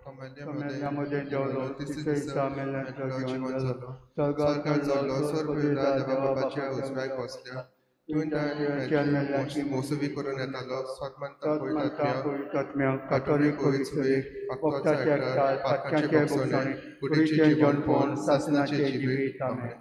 कमेल्यामध्ये जेवलो तिसऱ्या दिसा मेल्यांतलो जिवन जालो स्वर्गात चडलो सोर्गुदा देवा बापाच्या उजव्याक बसल्या तुवें तांच्या मेल्यांची मोसवी करून येतालो स्वात्मंता पवित्रात्म्या कातोलीक पवित्रेक वक्ताचे एकठांय पातकांचे भोगसणे कुडीचे जेवणपण सासणाचे जिवीत आमेन.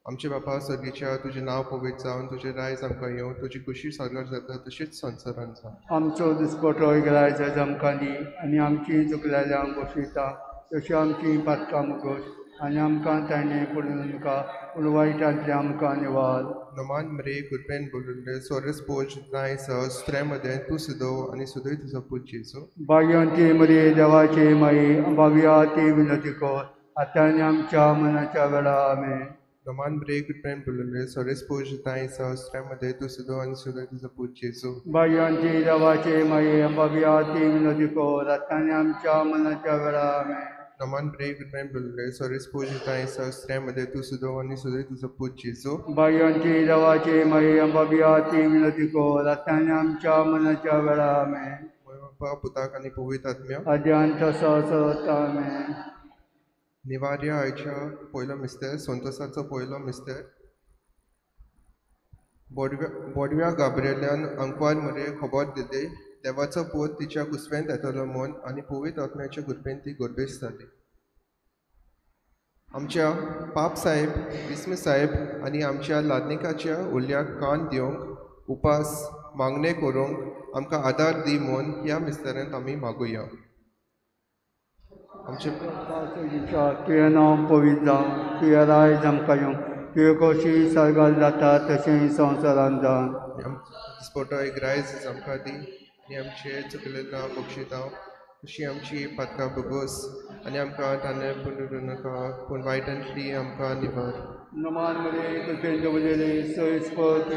आमचे बापा सर्गीच्या तुझें नांव पवित्र जावन तुजें रायज आमकां येवं तुजी खुशी सागर जाता तशीच संवसारांत जावं. आमचो दिसपटो रायज आज आमकां दी आनी आमची चुकलेल्यांक बक्षिता तशी आमची पातकां मुगोश आनी आमकां ताणें पडून नाका पूण वायटांतल्यान आमकां निवाल. नमान मरे गुरबेन बोलुंडे सोरस पोज नाय स्त्रे मध्ये तूं सुदो आनी सुदोय तुजो पूज जेजू. भाग्यवंती मरे देवाची माई भाव्या ती विनती कर आतां आनी आमच्या मनाच्या वेळा आमेन. नमान मरे गुरबेन बोलुंडे सोरस पोज नाय स्त्रे मध्ये तूं सुदो आनी सुदोय तुजो पूज जेजू. भाग्यवंती देवाची माई भाव्या ती विनती कर आतां आनी आमच्या मनाच्या वेळा आमेन. नमान मरे गुरबेन बोलुंडे सोरस पोज नाय स्त्रे मध्ये तूं सुदो आनी सुदोय तुजो पूज जेजू. भाग्यवंती देवाची माई भाव्या ती विनती कर आतां आनी आमच्या मनाच्या वेळा आमेन. बापा पुताक आनी पवित्र आत्म्या आद्यांत तसोच आमेन. निवार्या आयच्या पयलो मिस्तेर संतोसाचो पयलो मिस्तेर बोडव्या गाब्रिएलान अंकवार मरे खबर दिली देवाचो पूत तिच्या कुसवेंत येतलो म्हूण आनी पवित्र आत्म्याच्या गुरबेन ती गोरबेस जाली. आमच्या पाप साहेब विस्म साहेब आनी आमच्या लादनिकाच्या उल्याक कान दिवंक उपास मागणे करूंक आमकां आदार दी म्हूण ह्या मिस्तेरांत आमी मागुया. आमचे तुवें नांव पवित्र जावं तुवें रायज आमकां येवं तुवें कशी सर्गात जाता तशें संवसारांत जावं. दिसपटो एक रायज आमकां दी आनी आमचे चुकलेल्या बक्षिता अशी आमची पातकां बगोस आनी आमकां ताणें पुनरू नाका पूण वायटांतली आमकां निवार. नमान मरे गुरबेन दवरलेले सयस पद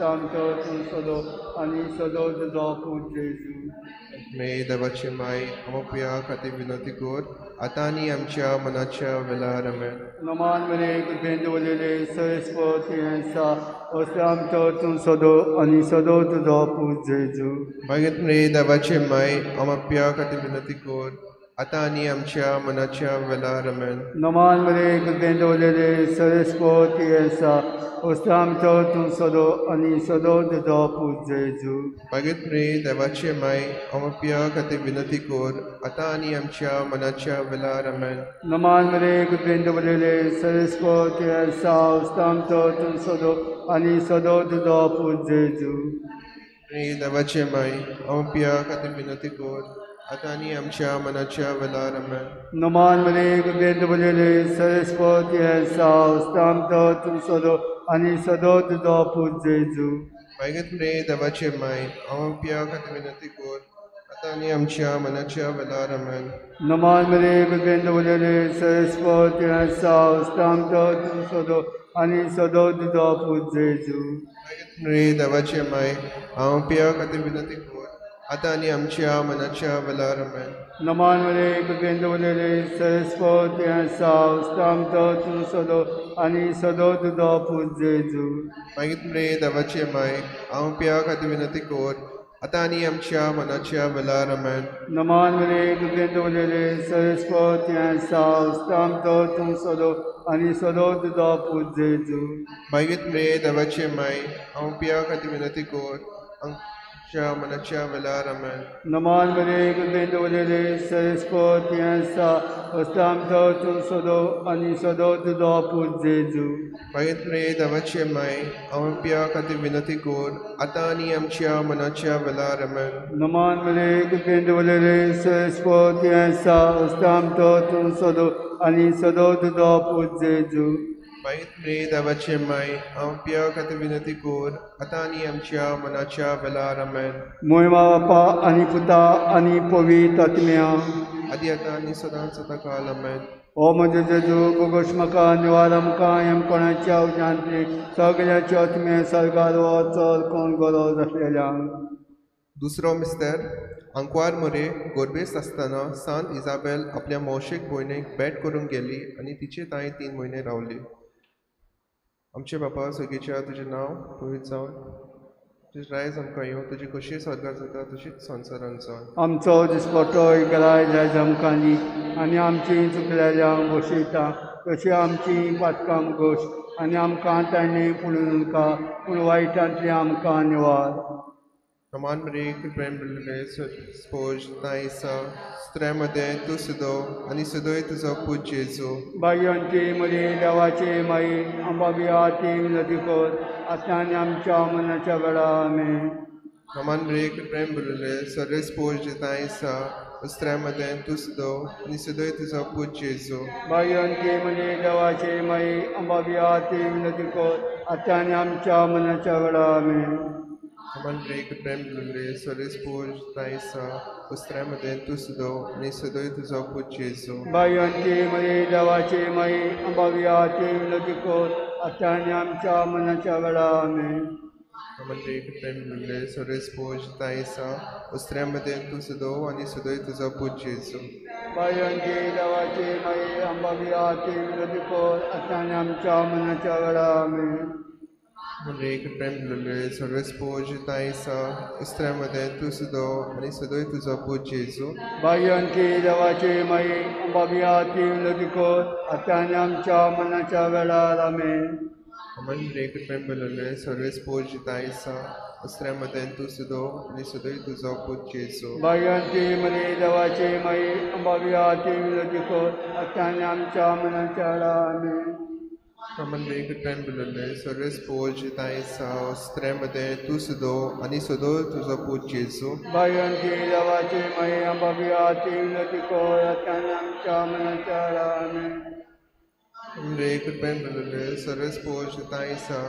आमचो तूं सदो आनी सदो तुजो पूज जेजू. मे देवाची माय आमोपया खातीर विनंती कर आतां आनी आमच्या मनाच्या वेळार आमेन. नमान मरे गुरबेन दवरलेले सयस पद आमचो तूं सदो आनी सदो तुजो पूज जेजू. मागीर रे देवाची माय आमोपया खातीर विनंती कर आतां आनी आमच्या मनाच्या वेळार आमेन. नमान मरे गुरबेन दवरलेले सयस पद आमचो तूं सदो आनी सदो तुजो पूज जेजू. मागीर रे देवाची माय आमोपया खातीर विनंती कर आतां आनी आमच्या मनाच्या वेळार आमेन. नमान मरे गुरबेन दवरलेले सयस पद आमचो तूं सदो आनी सदो तुजो पूज जेजू. रे देवाचे माय आमोपया खातीर विनंती कर आतां आनी आमच्या मनाच्या वेळार आमेन. नमान मरे गुरबेन दवरलेले सयस पद आमचो तूं सदो आनी सदो तुजो पूज जेजू. मागीर रे देवाचे माय आमोपया खातीर विनंती कर आतां आनी आमच्या मनाच्या वेळार आमेन. नमान मरे गुरबेन दवरलेले सयस पद आमचो तूं सदो आनी सदो तुजो पूज जेजू. मागीर रे देवाचे माय आमोपया खातीर विनंती कर आतां आनी आमच्या मनाच्या वेळार आमेन. नमान मरे गुरबेन दवरलेले सयस पद आमचो तूं सदो आनी सदो तुजो पूज जेजू. मागीर रे देवाचे माय आमोपया खातीर विनंती कर आतां आनी आमच्या मनाच्या वेळार आमेन. नमान मरे गुरबेन दवरलेले सयस पद आमचो तूं सदो आनी सदो तुजो पूज जेजू. मागीर रे देवाचे माय आमोपया खातीर विनंती कर आमच्या मनाच्या वेळार आमेन. नमान मरे गुरबेन दवरलेले सयस पद आमचो तूं सदो आनी सदो तुजो पूज जेजू. मागीर रे देवाचे माय आमोपया खातीर विनंती कर आतां आनी आमच्या मनाच्या वेळार आमेन. नमान मरे गुरबेन दवरलेले सयस पद आमचो तूं सदो आनी सदो तुजो पूज जेजू. मागीर रे देवाचे माय आमोपया खातीर विनंती कर आतां आनी आमच्या मनाच्या वेळार आमेन. महिमा बापा आनी पुता आनी पवित्र आत्म्या आदी आतां आनी सदांच सदांकाळ आमेन. ओ म्हजे जेजू गोगोश म्हाका निवार आमकां हें कोणाच्या उज्यांतली सगळ्याचे आत्मे सर्गार वचल कोण गरज आसलेल्यांक. दुसरो मिस्तेर अंकवार मरे गोरबेस आसतना सांत इजाबेल आपल्या मौशेक भयणीक भेट करूंक गेली आनी तिचे थंय 3 म्हयने रावली. आमचे बापा सगळीच्या तुजें नांव पवित्र जावन तुजी रायज आमकां येवं तुजी कशी स्वर्गार जाता तशीच संवसारांत जावं. आमचो दिसपट्टो इकराय आयज आमकां दी आनी आमची चुकलेल्यांक बसयता तशी आमची पातकां गोश आनी आमकां तांणी पडून नाका पूण वायटांतली आमकां निवार. Roman Maria, che prende sposo, Taisa, stremade tu sudo, ani sudoi tu zapu Gesù. Bhagyavanti मरी देवाची माई अंबाबिया ती विनंती कर आता आनी आमच्या मनाच्या वेळा आमेन. Roman Maria, che prende sorre sposo, Taisa, stremade tu sudo, ani sudoi tu zapu Gesù. Bhagyavanti मरी देवाची माई अंबाबिया ती विनंती कर आता आनी आमच्या मनाच्या वेळा आमेन. Roman Maria, che prende sorre sposo, Taisa, stremade tu sudo, ani sudoi tu zapu Gesù. Bhagyavanti मरी देवाची माई अंबाबिया ती विनंती कर आता आनी आमच्या मनाच्या वेळा आमेन. Roman Maria, che prende sorre sposo, Taisa, stremade tu sudo, ani sudoi tu zapu Gesù. Bhagyavanti देवाची माई अंबाबिया ती विनंती कर आता आनी आमच्या मनाच्या वेळा आमेन. Maria, che prende sorre sposo, Taisa, stremade tu sudo, ani sudoi tu zapu Gesù. Bhagyavanti देवाची माई अंबाबिया ती विनंती कर आता आनी आमच्या मनाच्या वेळार आमेन. Roman Maria, che prende sorre sposo, Taisa, stremade tu sudo, ani sudoi tu zapu Gesù. Bhagyavanti मरी देवाची माई अंबाबिया ती विनंती कर आता आनी आमच्या मनाच्या वेळार आमेन. Roman Maria, che prende sorre sposo, Taisa, stremade tu sudo, ani sudoi tu zapu Gesù. Bhagyavanti देवाची माई अंबाबिया ती विनंती कर आता आनी आमच्या मनाच्या वेळार आमेन. Maria, che prende sorre sposo, Taisa,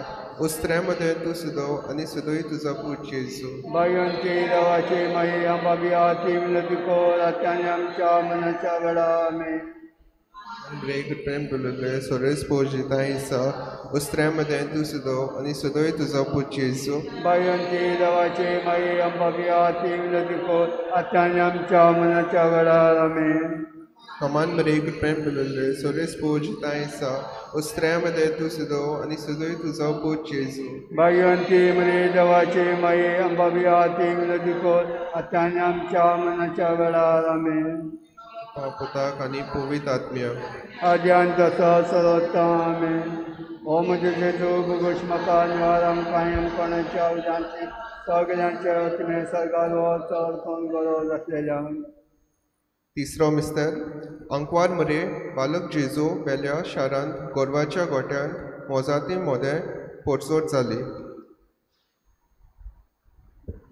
stremade tu sudo, ani sudoi tu zapu Gesù. Bhagyavanti देवाची माई अंबाबिया ती विनंती कर आता आनी आमच्या मनाच्या वेळार आमेन. Maria, che prende sorre sposo, Taisa, stremade tu sudo, ani sudoi tu zapu Gesù. Bhagyavanti देवाची माई अंबाबिया ती विनंती कर आता आनी आमच्या मनाच्या वेळार आमेन. Roman Maria, che prende sorre sposo, Taisa, stremade tu sudo, ani sudoi tu zapu Gesù. Bhagyavanti मरी देवाची माई अंबाबिया ती विनंती कर आता आनी आमच्या मनाच्या वेळार आमेन. पुताक आणि पवित्र आत्म्या आद्यान तसो सर्वोत्तम आमेन. ओ म्हजे जेजू भुगोश म्हाका निवार कायम कोणाच्या उदांची सगळ्यांच्या वतीने सर्गार चड कोण गरज आसलेल्या. तिसरो मिस्तर अंकवार मरे बालक जेजू वेल्या शारांत गोरवाच्या गोट्यान मोजाती मोदें पोटसोट जाली.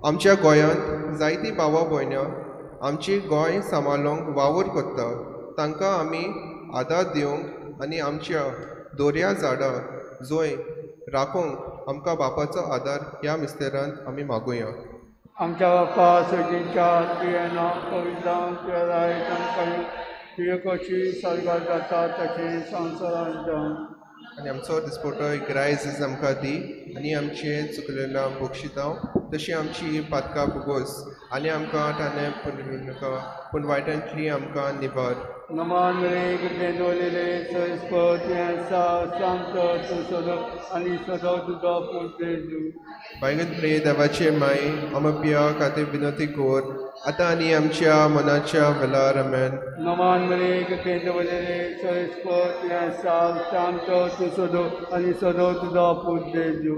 आमच्या गोंयांत जायतीं भावां भयण्या आमची गोंय सांबाळूंक वावर कोत्ता तांकां आमी आदार दिवंक आनी आमच्या दोर्या झाडां जंय राखूंक आमकां बापाचो आदार ह्या मिस्तेरांत आमी मागुया. आमच्या बापा सगळींच्या तुवें नांव पवित्र जावन तुवें रायत आमकां तुवें कशी सर्गार जाता तशी संवसारांत जावं. आनी आमचो दिसपट्टो ग्रायज आमकां दी आनी आमचे चुकलेल्या बक्षितांव तशी आमची पातकां बुगोस आनी आमकां ताणें पुनरुनाका पूण वायटांतली आमकां निवार. नमान मेरे कितने दोलेले सोइस्पोतियां सांतो तू सदो आणि सदो तुझा पुढे जू. बायगत प्रिय देवाचे माई आम पिया खातीर विनंती कोर आतां आनी आमच्या मनाच्या वेळार आमेन. नमान मेरे कितने दोलेले सोइस्पोतियां सांतो तू सदो आणि सदो तुझा पुढे जू.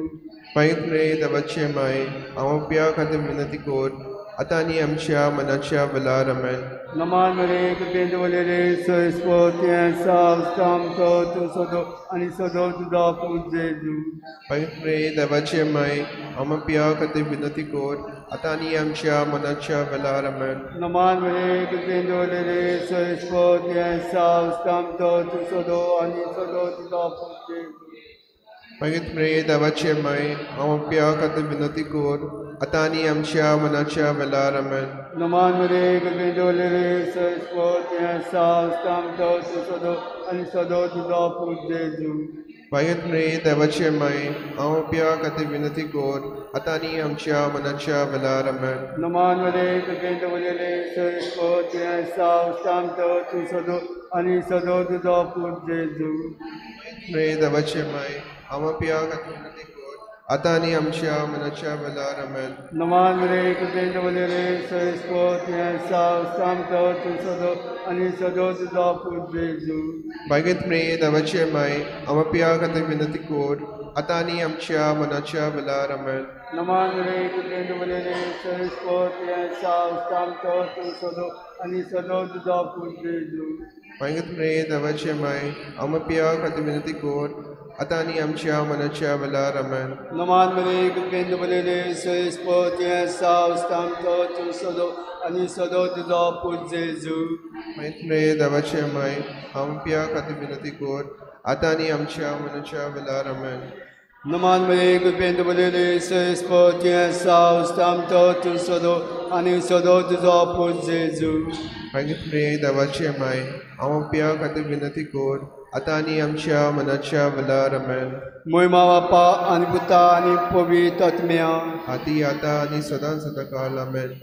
बायगत प्रिय देवाचे माई आम पिया खातीर विनंती कोर आतां आनी आमच्या मनाच्या वेळार आमेन. नमान मेरे कितने दोलेले सोइस्पोतियां सांतो तू सदो आणि सदो तुझा पुढे जू. बायगत प्रिय देवाचे माई आम पिया खातीर विनंती कोर आतां आनी आमच्या मनाच्या वेळार आमेन. नमान मेरे कितने दोलेले सोइस्पोतियां सांतो तू सदो आणि सदो तुझा पुढे जू. मागीर प्रिय देवाचे माई हांव पिया खातीर विनंती कोर आतां आनी आमच्या मनाच्या वेळार आमेन. नमान मेरे कितने दोलेले सोइस्पोतियां सांतो तू सदो आणि सदो तुझा पुढे जू. मागीर प्रिय देवाचे माई हांव पिया खातीर विनंती कोर आतां आनी आमच्या मनाच्या वेळार आमेन. नमान मेरे कितने दोलेले सोइस्पोतियां सांतो तू सदो आणि सदो तुझा पुढे जू. प्रिय देवाचे माई हांव पिया खातीर विनंती कोर आतां आनी आमच्या मनाच्या वेळार आमेन. नमान रे कृपेंद वलेरे सयस्पोत साव सामतो तू सदो आनी सदो तुझा पूत जेजू. बागेत मे देवाचे माय आमप्या खातीर विनंती कोर आतां आनी आमच्या मनाच्या वेळार आमेन. नमान रे कृपेंद वलेरे सयस्पोत साव सामतो तू सदो आनी सदो तुझा पूत जेजू. बागेत मे देवाचे माय आमप्या खातीर विनंती कोर आतां आनी आमच्या मनाच्या वेळार आमेन. नमान रे कृपेंद वलेरे सयस्पोत साव सामतो तू सदो आनी सदो तुझा पूत जेजू. बागेत मे देवाचे माय आमप्या खातीर विनंती कोर आतां आनी आमच्या मनाच्या वेळार आमेन. नमान रे कृपेंद वलेरे सयस्पोत साव सामतो तू सदो आनी सदो तुझा पूत जेजू. बागेत मे देवाचे माय आमप्या खातीर विनंती कोर आतां आनी आमच्या मनाच्या वेळार आमेन. मोहिमा बापा आनी पुता आनी पवित्र आत्म्या आदी आतां आनी सदां सदांकाळ आमेन.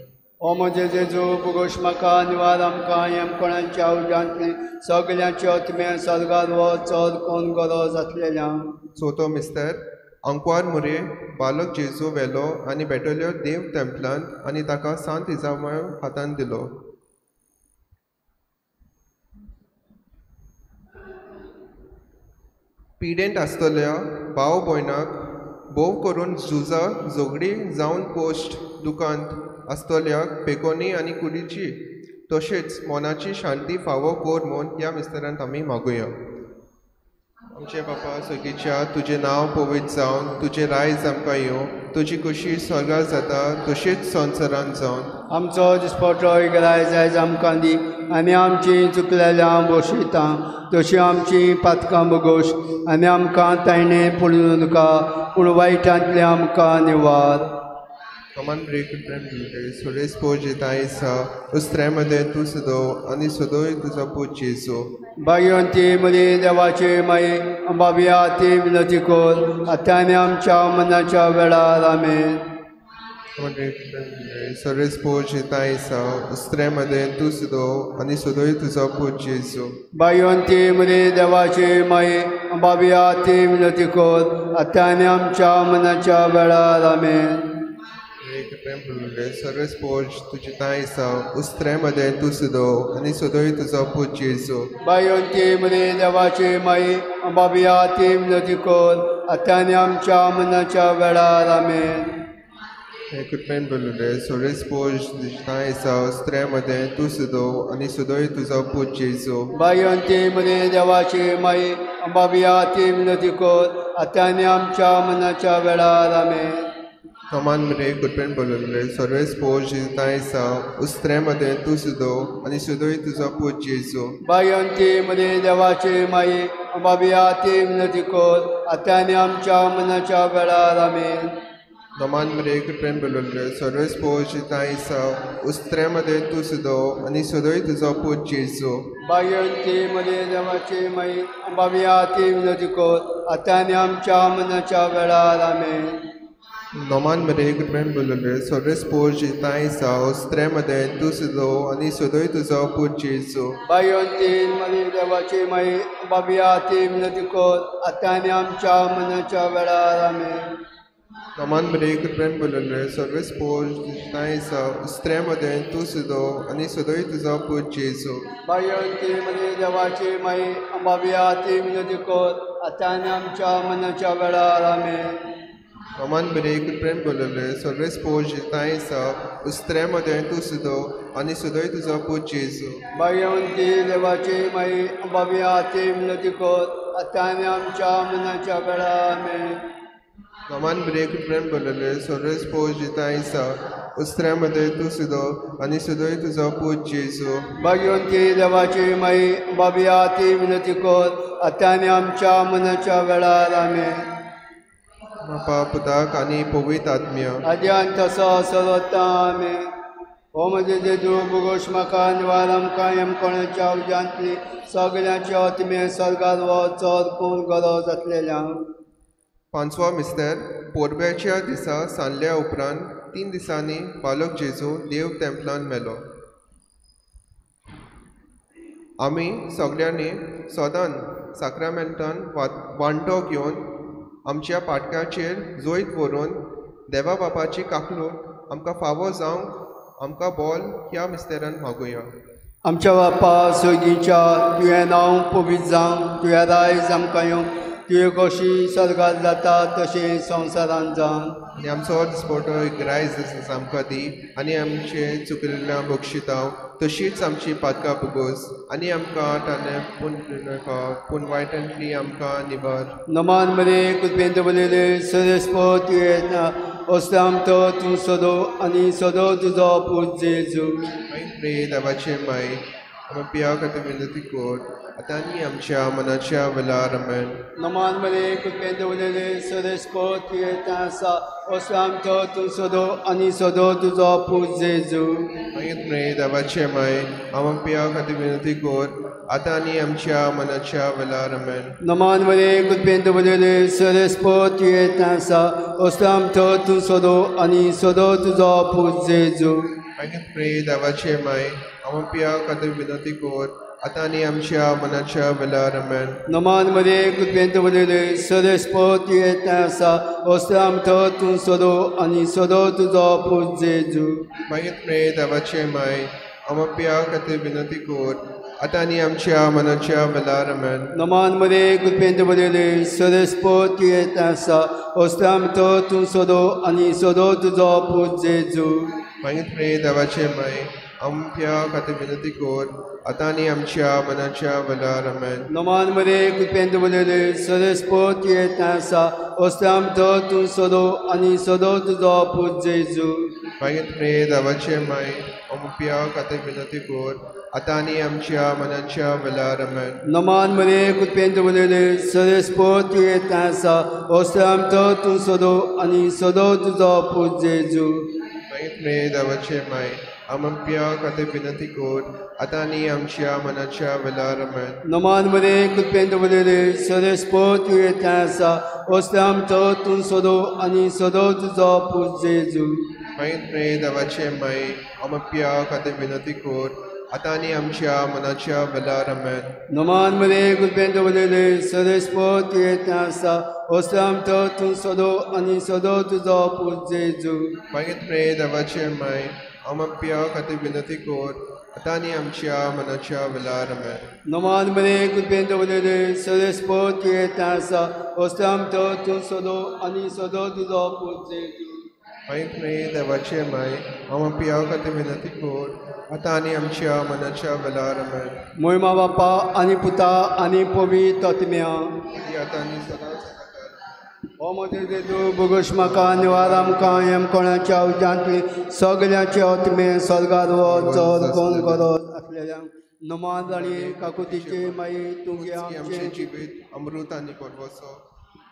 ओ म्हजे जेजू पुगोश म्हाका निवार आमकां हेम कोणाच्या उजांतली सगळ्यांचे आत्म्या सर्गार वो चड कोण गरज आसलेल्या. चवथो मिस्तर अंकवार मुरे बालक जेजू व्हेलो आनी भेटल्यो देव टेंपलांत आनी ताका सांत इजामायो हातांत दिलो. पिडेंत आसतल्या भाव भयणाक भोव करून झुजा झगडी जावन पोस्ट दुकांत आसतल्याक पेकोनी आनी कुडीची तशेंच मोनाची शांती फावो कोर म्हूण ह्या मिस्टरांत आमी मागुया. आमचे बापा सगळीच्या तुजें नांव पवित्र जावन तुजें रायज आमकां येवं तुजी कुशी स्वर्गार जाता तशेंच संवसारांत जावन. आमचो दिसपटो इगराय जायज आमकां दी आनी आमची चुकलेल्यां बोशयता तशी आमची पातकां बगोश आनी आमकां तायणे पडूं नाका पूण वायटांतले आमकां निवार. कमान ब्रेक सुरेश पोज येता उस्त्रे मध्ये तू सदो आनी सदोय तुजो पूत जेजू. भाग्यवंती मरी देवाचे माये अंबाबिया ती विनंती कोर आतां आनी आमच्या मनाच्या वेळार आमेन. सुरेश पोज येता उस्त्रे मध्ये तू सदो आनी सदोय तुजो पूत जेजू. भाग्यवंती मरी देवाचे माये अंबाबिया ती विनंती कोर आतां आनी आमच्या मनाच्या वेळार आमेन. सर्वेस पोज तुझे तायसा उस्त्रे मध्ये तू सदो आनी सदोय तुजो पूत जेजू. भाग्यवंती मरी देवाचे माये अंबाबिया ती विनंती कोर आतां आनी आमच्या मनाच्या वेळार आमेन. सुरेश पोज तुझे तायसा उस्त्रे मध्ये तू सदो आनी सदोय तुजो पूत जेजू. भाग्यवंती मरी देवाचे माये अंबाबिया ती विनंती कोर आतां आनी आमच्या मनाच्या वेळार आमेन. कमान मरे कुटपेन बोलले सर्वेस पोज तायसा उस्त्रे मध्ये तू सदो आनी सदोय तुजो पूत जेजू. भाग्यवंती मरी देवाचे माये अंबाबिया ती विनंती कोर आतां आनी आमच्या मनाच्या वेळार आमेन. कमान मरे कुटपेन बोलले सर्वेस पोज तायसा उस्त्रे मध्ये तू सदो आनी सदोय तुजो पूत जेजू. भाग्यवंती मरी देवाचे माये अंबाबिया ती विनंती कोर आतां आनी आमच्या मनाच्या वेळार आमेन. नोमान मरे कुटपेन बोलले सर्वेस पोज तायसा उस्त्रे मध्ये तू सदो आनी सदोय तुजो पूत जेजू. भाग्यवंती मरी देवाचे माये अंबाबिया ती विनंती कोर आतां आनी आमच्या मनाच्या वेळार आमेन. कमान मरे कुटपेन बोलले सर्वेस पोज तायसा उस्त्रे मध्ये तू सदो आनी सदोय तुजो पूत जेजू. भाग्यवंती मरी देवाचे माये अंबाबिया ती विनंती कोर आतां आनी आमच्या मनाच्या वेळार आमेन. कमान मरे कुटपेन बोलले सर्वेस पोज तायसा उस्त्रे मध्ये तू सदो आनी सदोय तुजो पूत जेजू. भाग्यवंती देवाचे माये अंबाबिया ती विनंती कोर आतां आनी आमच्या मनाच्या वेळार आमेन. कमान मरे कुटपेन बोलले सर्वेस पोज तायसा उस्त्रे मध्ये तू सदो आनी सदोय तुजो पूत जेजू. भाग्यवंती देवाचे माये अंबाबिया ती विनंती कोर आतां आनी आमच्या मनाच्या वेळार आमेन. बापा पुताक आनी पवित्र आत्म्या आद्यान तसो सर्वता आमेन. ओ म्हजे जेजू बुगोश म्हाका निवार आमकां हेम कोणाच्या उजांतली सगळ्यांचे आत्मे सर्गार वो चड कोण गरज आसलेल्या. पांचवो मिस्तर पोरब्याच्या दिसा सांडल्या उपरांत 3 दिसांनी बालक जेजू देव टेंपलांत मेलो. आमी सगळ्यांनी सदांच साक्रामेंटान वांटो घेवन आमच्या पाटकाचेर जोयत व्हरून देवा बापाची काकलूक आमकां फावो जावंक आमकां बोल ह्या मिस्तेरान मागुया. आमच्या बापा सोगीच्या तुवें नांव पवित्र जावं, तुवें रायज आमकां येवंक, तुवें कशी स्वर्गांत जाता तशें संवसारांत जावं. आनी आमचो दिसपटो रायज आमकां दी आनी आमचे चुकलेल्या बक्षितांव तशीच आमची पातकां बुगोस आनी आमकां पूण वायटांतली आमकां निबार. नमान मरे कुदपेंत बलयले सरस्पो तुवें ओस्तामतो तूं सोदो आनी सोदो तुजो पूत जेजू. प्रे देवाचे माय आमी पिया खातीर विनंती कोर आतां आनी आमच्या मनाच्या वेळार आमेन. नमान मरे कुदपेंत बलयले सरस्पो तुवें आसा ओस्तामतो तूं सोदो आनी सोदो तुजो पूत जेजू. प्रे देवाचे माय आमी पिया खातीर विनंती कोर आतां आनी आमच्या मनाच्या वेळार आमेन. नमान मरे कुदपेंत बलयले सरस्पो तुवें आसा ओस्तामतो तूं सोदो आनी सोदो तुजो पूत जेजू. प्रे देवाचे माय आमी पिया खातीर विनंती कोर आतां आनी आमच्या मनाच्या वेळार आमेन. नमान मरे कुदपेंत बलयले सरस्पो तुवें आसा ओस्तामतो तूं सोदो आनी सोदो तुजो पूत जेजू. प्रे देवाचे माय आमी पिया खातीर विनंती कोर आतां आनी आमच्या मनाच्या वेळार आमेन. नमान मरे कुदपेंत बलयले सरस्पो तुवें आसा ओस्तामतो तूं सोदो आनी सोदो तुजो पूत जेजू. प्रे देवाचे माय आमी पिया खातीर विनंती कोर आतां आनी आमच्या मनाच्या वेळार आमेन. नमान मरे कुदपेंत बलयले सरस्पो तुवें आसा ओस्तामतो तूं सोदो आनी सोदो तुजो पूत जेजू. प्रे देवाचे माय आमी पिया खातीर विनंती कोर आतां आनी आमच्या मनाच्या वेळार आमेन. नमान मरे कुदपेंत बलयले सरस्पो तुवें आसा ओस्तामतो तूं सोदो आनी सोदो तुजो पूत जेजू. प्रे देवाचे माय आमी पिया खातीर विनंती कोर आतां आनी आमच्या मनाच्या वेळार आमेन. नमान मरे कुदपेंत बलयले सरस्पो तुवें आसा ओस्तामतो तूं सोदो आनी सोदो तुजो पूत जेजू. प्रे देवाचे माय आमी पिया खातीर विनंती कोर आतां आनी आमच्या मनाच्या वेळार आमेन. नमान मरे कुदपेंत बलयले सरस्पो तुवें आसा ओस्तामतो तूं सोदो आनी सोदो तुजो पूत जेजू. प्रे देवाचे माय आमी पिया खातीर विनंती कोर आतां आनी आमच्या मनाच्या वेळार आमेन. नमान मरे कुदपेंत बलयले सरस्पो तुवें आसा ओस्तामतो तूं सोदो आनी सोदो तुजो पूत जेजू. प्रे देवाचे माय आमी पिया खातीर विनंती कोर आतां आनी आमच्या मनाच्या वेळार आमेन. मोहिमा बापा आनी पुता आनी पवित्र आत्म्या. आतां आनी सदांच हो म्हजो जेजू बोगोश म्हाका निवार आमकां हेम कोणाच्या उज्यांतली सगळ्याचे आत्मे स्वर्गार चड कोण गरज आसलेल्यांक नमान आनी काकुतीचे माई तुगे आमचें आमचे जिवीत अमृत आनी परवसो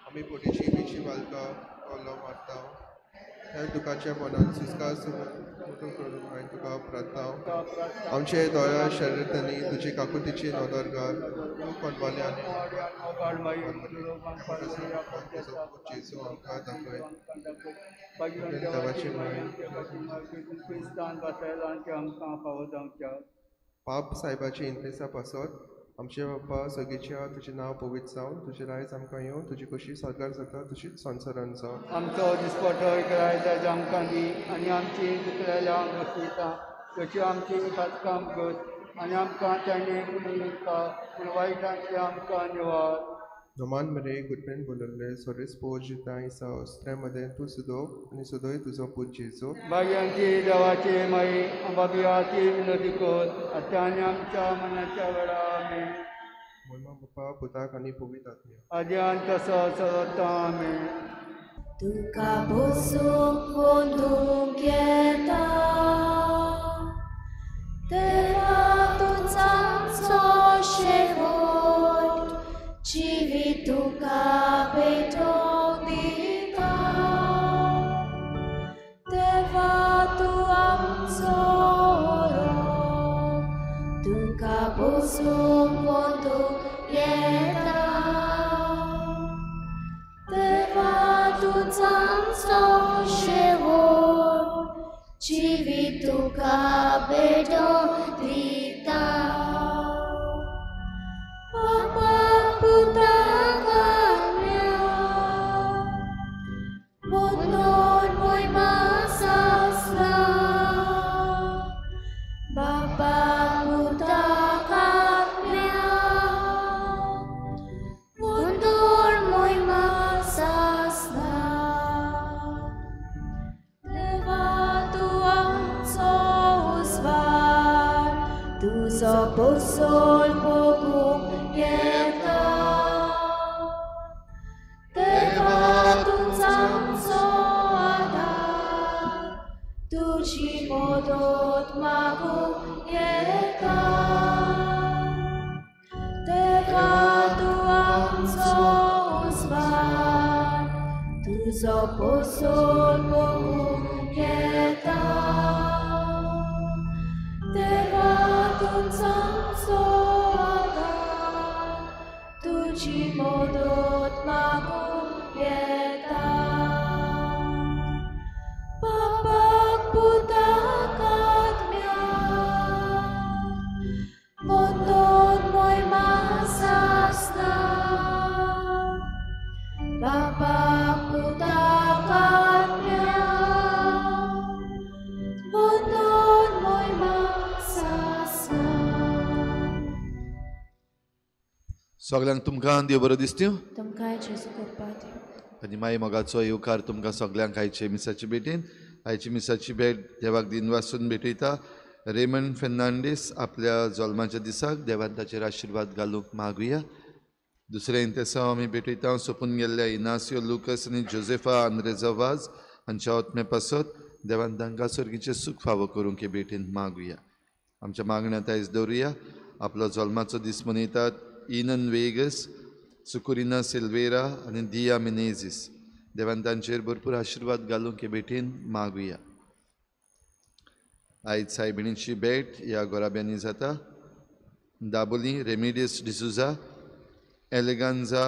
आमी पोटीची बिची वालता कोलो मारता ह्या दुखाच्या मनान सुस्कार करून हांवें तुका प्रार्थना आमचे दोळ्या शरीरांनी तुजी काकुतीची नदर घाल तूं कोणवाले आनी जेजू आमकां दाखय. देवाची माय आमकां फावो जावच्या. पाप साहेबाची इंद्रिसां पासत आमचे बाप्पा सगळीच्या तुजें नांव पवित्र जावन तुजें रायज आमकां येवं तुजी कशी साकार जाता तशीच संवसारान जावं. आमचो दिसपटो रायज आमकां दी आनी आमची दुसऱ्या गोश्टीता तशी आमची पातकां गत आनी आमकां ताणें पूण वायटांतले आमकां निवार. नमान मरे गुडपेन बोलले सोरेस पोज जिता इसा अस्त्र्यामध्ये तू सुदो आनी सुदोय तुजो पूत जेजू. भाग्यांची देवाचे माई बाबियाची विनंती कर आतां आनी आमच्या मनाच्या वेळा आमेन. महिमा बाप्पा पुताक आनी पवित्र आत्म्या आद्यान तसो चलता आमेन. तुका बसूंक वंदूक येता देवा तुझा शेवट जिवीत तुका भेटोवंक दिता देवा तूं आमचो तुका बसूंक वंदूक येता देवा तुझा शेवट जिवीत तुका भेटोवंक दिता बापा पुताक आत्म्या तुजो बोसोल भोगूंक येता देवा तुमचो आमचो आदार तुजी मदत मागूंक येता देवा तूं आमचो उजवाड तुजो बोसोल भोगूंक येता देवा तुमचो आमचो आदार तुजी मदत मागूंक येता बापाक पुताक आत्म्याक मदत मोहिमा सासता बापाक पुताक आत्म्याक मदत मोहिमा सासता सगळ्यांक तुमकां देव बरो दिसत्यो तुमकां जेजू करपा दिवं आनी माई मोगाचो येवकार तुमकां सगळ्यांक आयचे मिसाची भेटेन आयची मिसाची भेट देवाक दिन वाचून भेटयता रेमंड फेर्नांडीस आपल्या जल्माच्या दिसाक देवान ताचेर आशिर्वाद घालूंक मागुया दुसरे इंतेसांव आमी भेटयता सोपून गेल्ल्या इनासियो लुकस आनी जोसेफा आंद्रेजावाज हांच्या आत्मे पासत देवान तांकां सर्गीचें सूख फावो करूंक हे भेटेन मागुया आमच्या मागण्यांत आयज दवरुया आपलो जल्माचो दीस मनयतात इनन वेगस सुकुरिना सिल्वेरा आनी दिया मिनेझीस देवान तांचेर भरपूर आशिर्वाद घालूंक हे भेटेन मागुया आयज सायबिणीची भेट ह्या गोराब्यांनी जाता दाबोली रेमिडियस डिसुजा एलेगांजा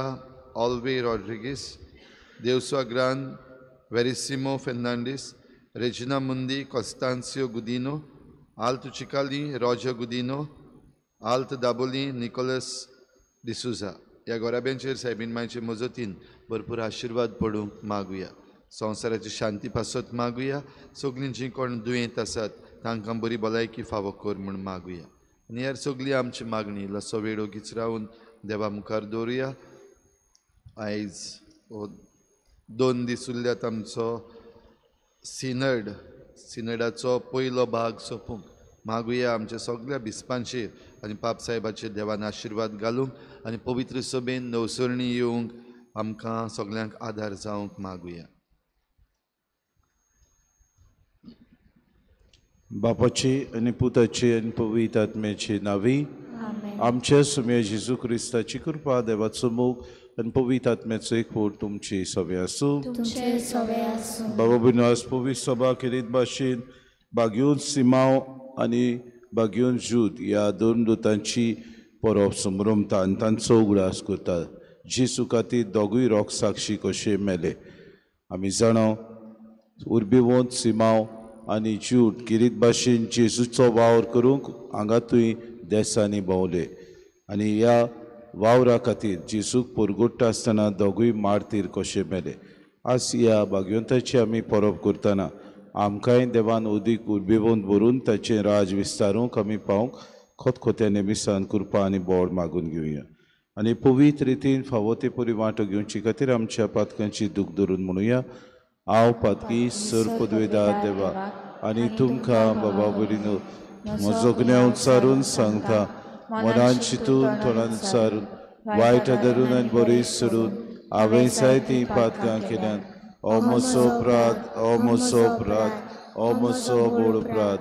ऑल्वे रॉड्रिगीस देवस्वा ग्रान वेरिसिमो फेर्नांडीस रेजिना मुंदी कॉस्तान्सियो गुदिनो आल्त चिकाली रॉजर गुदिनो आल्त दाबोली निकोलस डिसुजा ह्या गोराब्यांचेर सायबीण मायचे मजतीन भरपूर आशिर्वाद पडूंक मागुया संवसाराची शांती पासत मागुया सगलीं जीं कोण दुयेंत आसात तांकां बरी भलायकी फावो कर म्हूण मागुया आनी ह्यार सगळी आमची मागणी लसो वेळ ओगीच रावन देवा मुखार दवरुया आयज 2 दीस उरल्यात आमचो सिनडाचो पयलो भाग सोंपूंक मागुया आमच्या सगळ्या बिस्पांचेर आनी पाप साहेबाचेर देवान आशिर्वाद घालूंक आनी पवित्र सभेन नवसरणी येवंक आमकां सगळ्यांक आदार जावंक मागुया बापाची आनी पुताची आनी पवित्र आत्म्याची नावी आमच्या सुम्या जेजू क्रिस्ताची कृपा देवाचो मोग आनी पवित्र आत्म्याचो एकवट तुमची सभे आसूं तुमचे सवे आसूं बाबा बिनास पवित्र सभा किरीत भाशेन बागयोन सिमाव आनी बागयोन जूद ह्या 2 दुतांची परब संभ्रमता आनी तांचो उगडास करता जेजू खातीर दोगूय रोग साक्षी कशे मेले आमी जाणो उर्बिवंत सिमाव आनी जूड किरीत भाशेन जेजूचो वावर करूंक हांगातूय देसांनी भोंवले आनी ह्या वावरा खातीर जेजूक परगोडटा आसतना दोगूय मारतीर कशे मेले आज ह्या भाग्यवंताची आमी परब करतना आमकांय देवान उदीक उर्बिवंत भरून ताचें राज विस्तारूंक आमी पावंक खोतखोत्या नेमिसान कृपा आनी बोड मागून घेवया आनी पवित्र रितीन फावो ते परी वांटो घेवचे खातीर आमच्या पातकांची दूख धरून म्हणुया हांव पातकी सर पदवेदार देवा आनी तुमकां बाबा बरीनो म्हजो गुन्यांव उचारून सांगता मनान चिंतून तोंडान उचारून वायट धरून आनी बरी सोडून हांवें जायतीं पातकां केल्यान ओ म्हजो बोड अपराध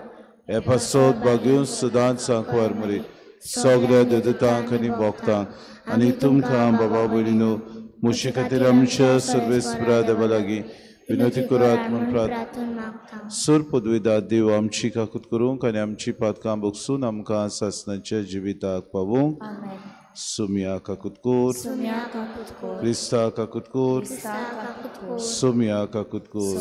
हे पासत बागेवन सदांच सांकवार मरे सगळ्या देदतांक आनी भोगतांक आनी तुमकां बाबा भयणीनो मुशी खातीर आमच्या सर्वेस्परा देवा लागीं विनोती करात म्हूण प्रार्थना सर पदवेदार देव आमची काकूत करूंक आनी आमची पातकां भोगसून आमकां सासणाच्या जिविताक पावूंक सुम्या काकूत कोर क्रिस्ता काकूत कोर सुम्या काकूत कोर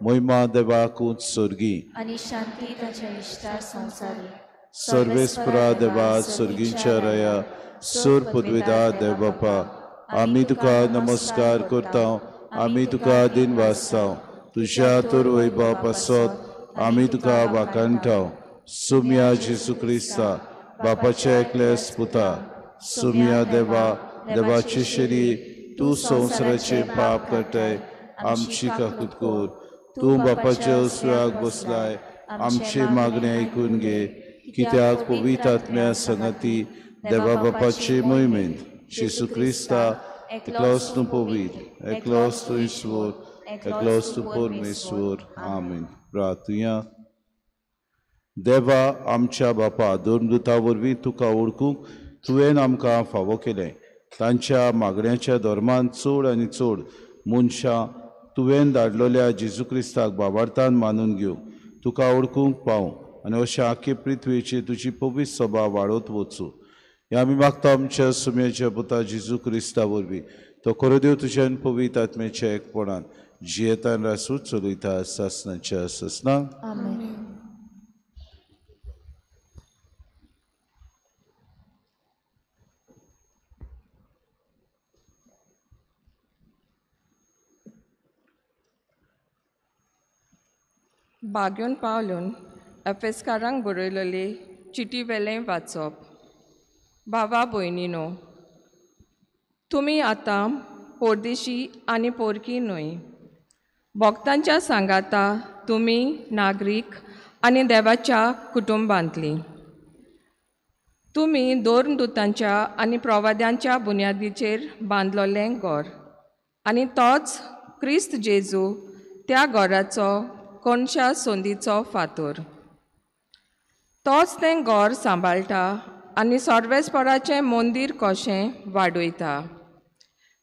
मोहिमा देवाकूच सर्गी आनी शांती ताच्या इश्टार संवसारी सर्वेस्परा देवा सर्गींच्या राया सर पदवेदार देव बापा आमी तुका नमस्कार करता आमी तुका दिन वाजता तुज्या तर वैभव पासत आमी तुका वाखाणटा सुम्या जेजू क्रिस्ता बापाच्या एकल्यास पुता सुम्या देवा देवाची शरी तूं संवसाराचे पाप काटाय आमची काकूत कोर तूं बापाच्या उसव्याक बसलाय आमची मागणी आयकून घे कित्याक पवित्र आत्म्या संगती देवा बापाचे मोहिमेंत जेसू क्रिस्ता एकलोस तूं पवित्र एकलोस तूं ईश्वर एकलोस तूं परमेश्वर आमीन. प्रार्थुया. देवा आमच्या बापा दोरदुता वरवीं तुका ओळखूंक तुवें आमकां फावो केलें. तांच्या मागण्याच्या धर्मान चड आनी चड मनशां तुवें धाडलोल्या जेजू क्रिस्ताक बाबार्थान मानून घेवंक तुका ओळखूंक पावूं आनी अशा आख्खे पृथ्वीचेर तुजी पवित्र सभा वाडत वचूं. हें आमी मागता आमच्या सुम्याच्या पुता जेजू क्रिस्ता वरवीं. तो खरो देव तुज्यान पवित्र आत्म्याच्या एकपणान जियेतान रासूं चलयता सासणाच्या ससना. आमेन. बागेवन पावलून एफेसकारांक बरयलेली चिटी वेलें वाचप. भावा भयणीनो, तुमी आतां परदेशी आनी पोरकी न्हय, भक्तांच्या सांगाता तुमी नागरीक आनी देवाच्या कुटुंबांतलीं. तुमी दोरदुतांच्या आनी प्रवाद्यांच्या बुन्यादीचेर बांदलोलें घर आनी तोच क्रिस्त जेजू त्या घराचो कोणशा सोंदीचो फातर. तोच तें घर सांबाळटा आनी सर्वेस्पराचें मंदीर कशें वाडयता.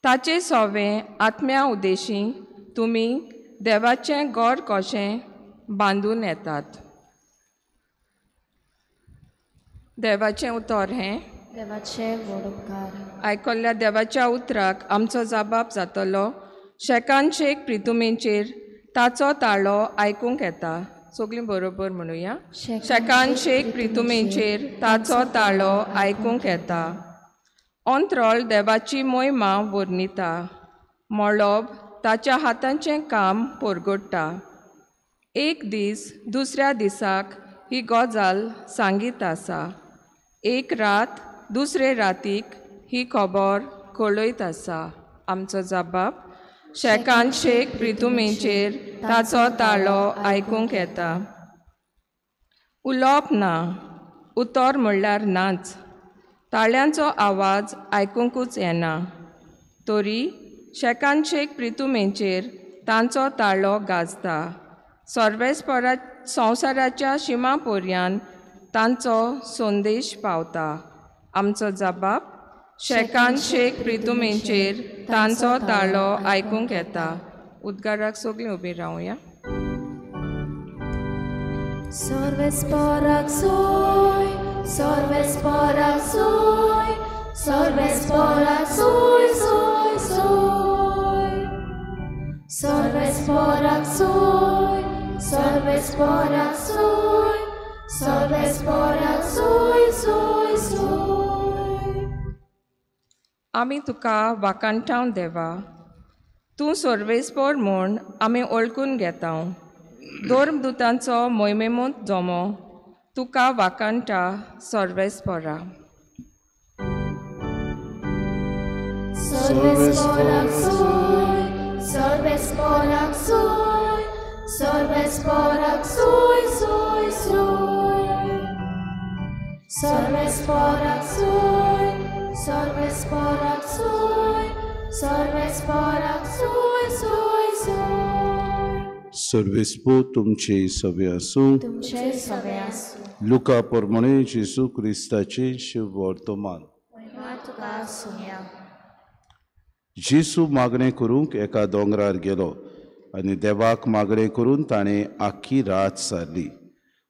ताचे सोवें आत्म्या उदेशी तुमी देवाचें घर कशें बांदून येतात. देवाचें उतर हें. देवाचे व्हड उपकार. आयकल्ल्या देवाच्या उतराक आमचो जबाब जातलो शेकान शेक प्रितुमेचेर ताचो ताळो आयकूंक येता. सगळीं बरोबर म्हणुया. शेकान शेक प्रितुमेचेर ताचो ताळो आयकूंक येता. अंत्रोळ देवाची मोहिमा वर्णिता. मळब ताच्या हातांचें काम परगडटा. एक दीस दुसऱ्या दिसाक ही गजाल सांगीत आसा. एक रात दुसरे रातीक ही खबर कळयत आसा. आमचो जबाब शेकान शेक प्रितुमेचेर ताचो ताळो आयकूंक येता. उलोवप ना, उतर म्हणल्यार नाच. ताळ्यांचो आवाज आयकूंकूच येना. तरी शेकान शेक प्रितुमेचेर तांचो ताळो गाजता. सर्वेस्परा संवसाराच्या शिमा पर्यान तांचो संदेश पावता. आमचो जबाब शेकान शेक प्रितुमेचेर तांचो ताळो आयकूंक येता. उद्गाराक सगळीं उबीं रावया. Sorvesporak soy, sorvesporak soy, sorvesporak soy, soy, soy. Sorvesporak soy, sorvesporak soy, sorvesporak soy, soy, soy. आमी तुका वाकाणटाव देवा. तूं सर्वेस्पर म्हूण आमी ओळखून घेता. दोरदुतांचो मोहिमेमूत जमो तुका वाकाणटा सर्वेस्परा. Sorvesporak soy, sorvesporak soy, sorvesporak soy, soy, soy. Sorvesporak soy, sorvesporak soy, sorvesporak soy, soy, soy. सर्वेस्पो तुमचे सवे आसूं. तुमचे सवे आसूं. लुका प्रमाणे जेजू क्रिस्ताचे शिव वर्तमान. महिमा तुका सुम्या. जेजू मागणें करूंक एका दोंगरार गेलो आनी देवाक मागणें करून ताणें आख्खी रात सारली.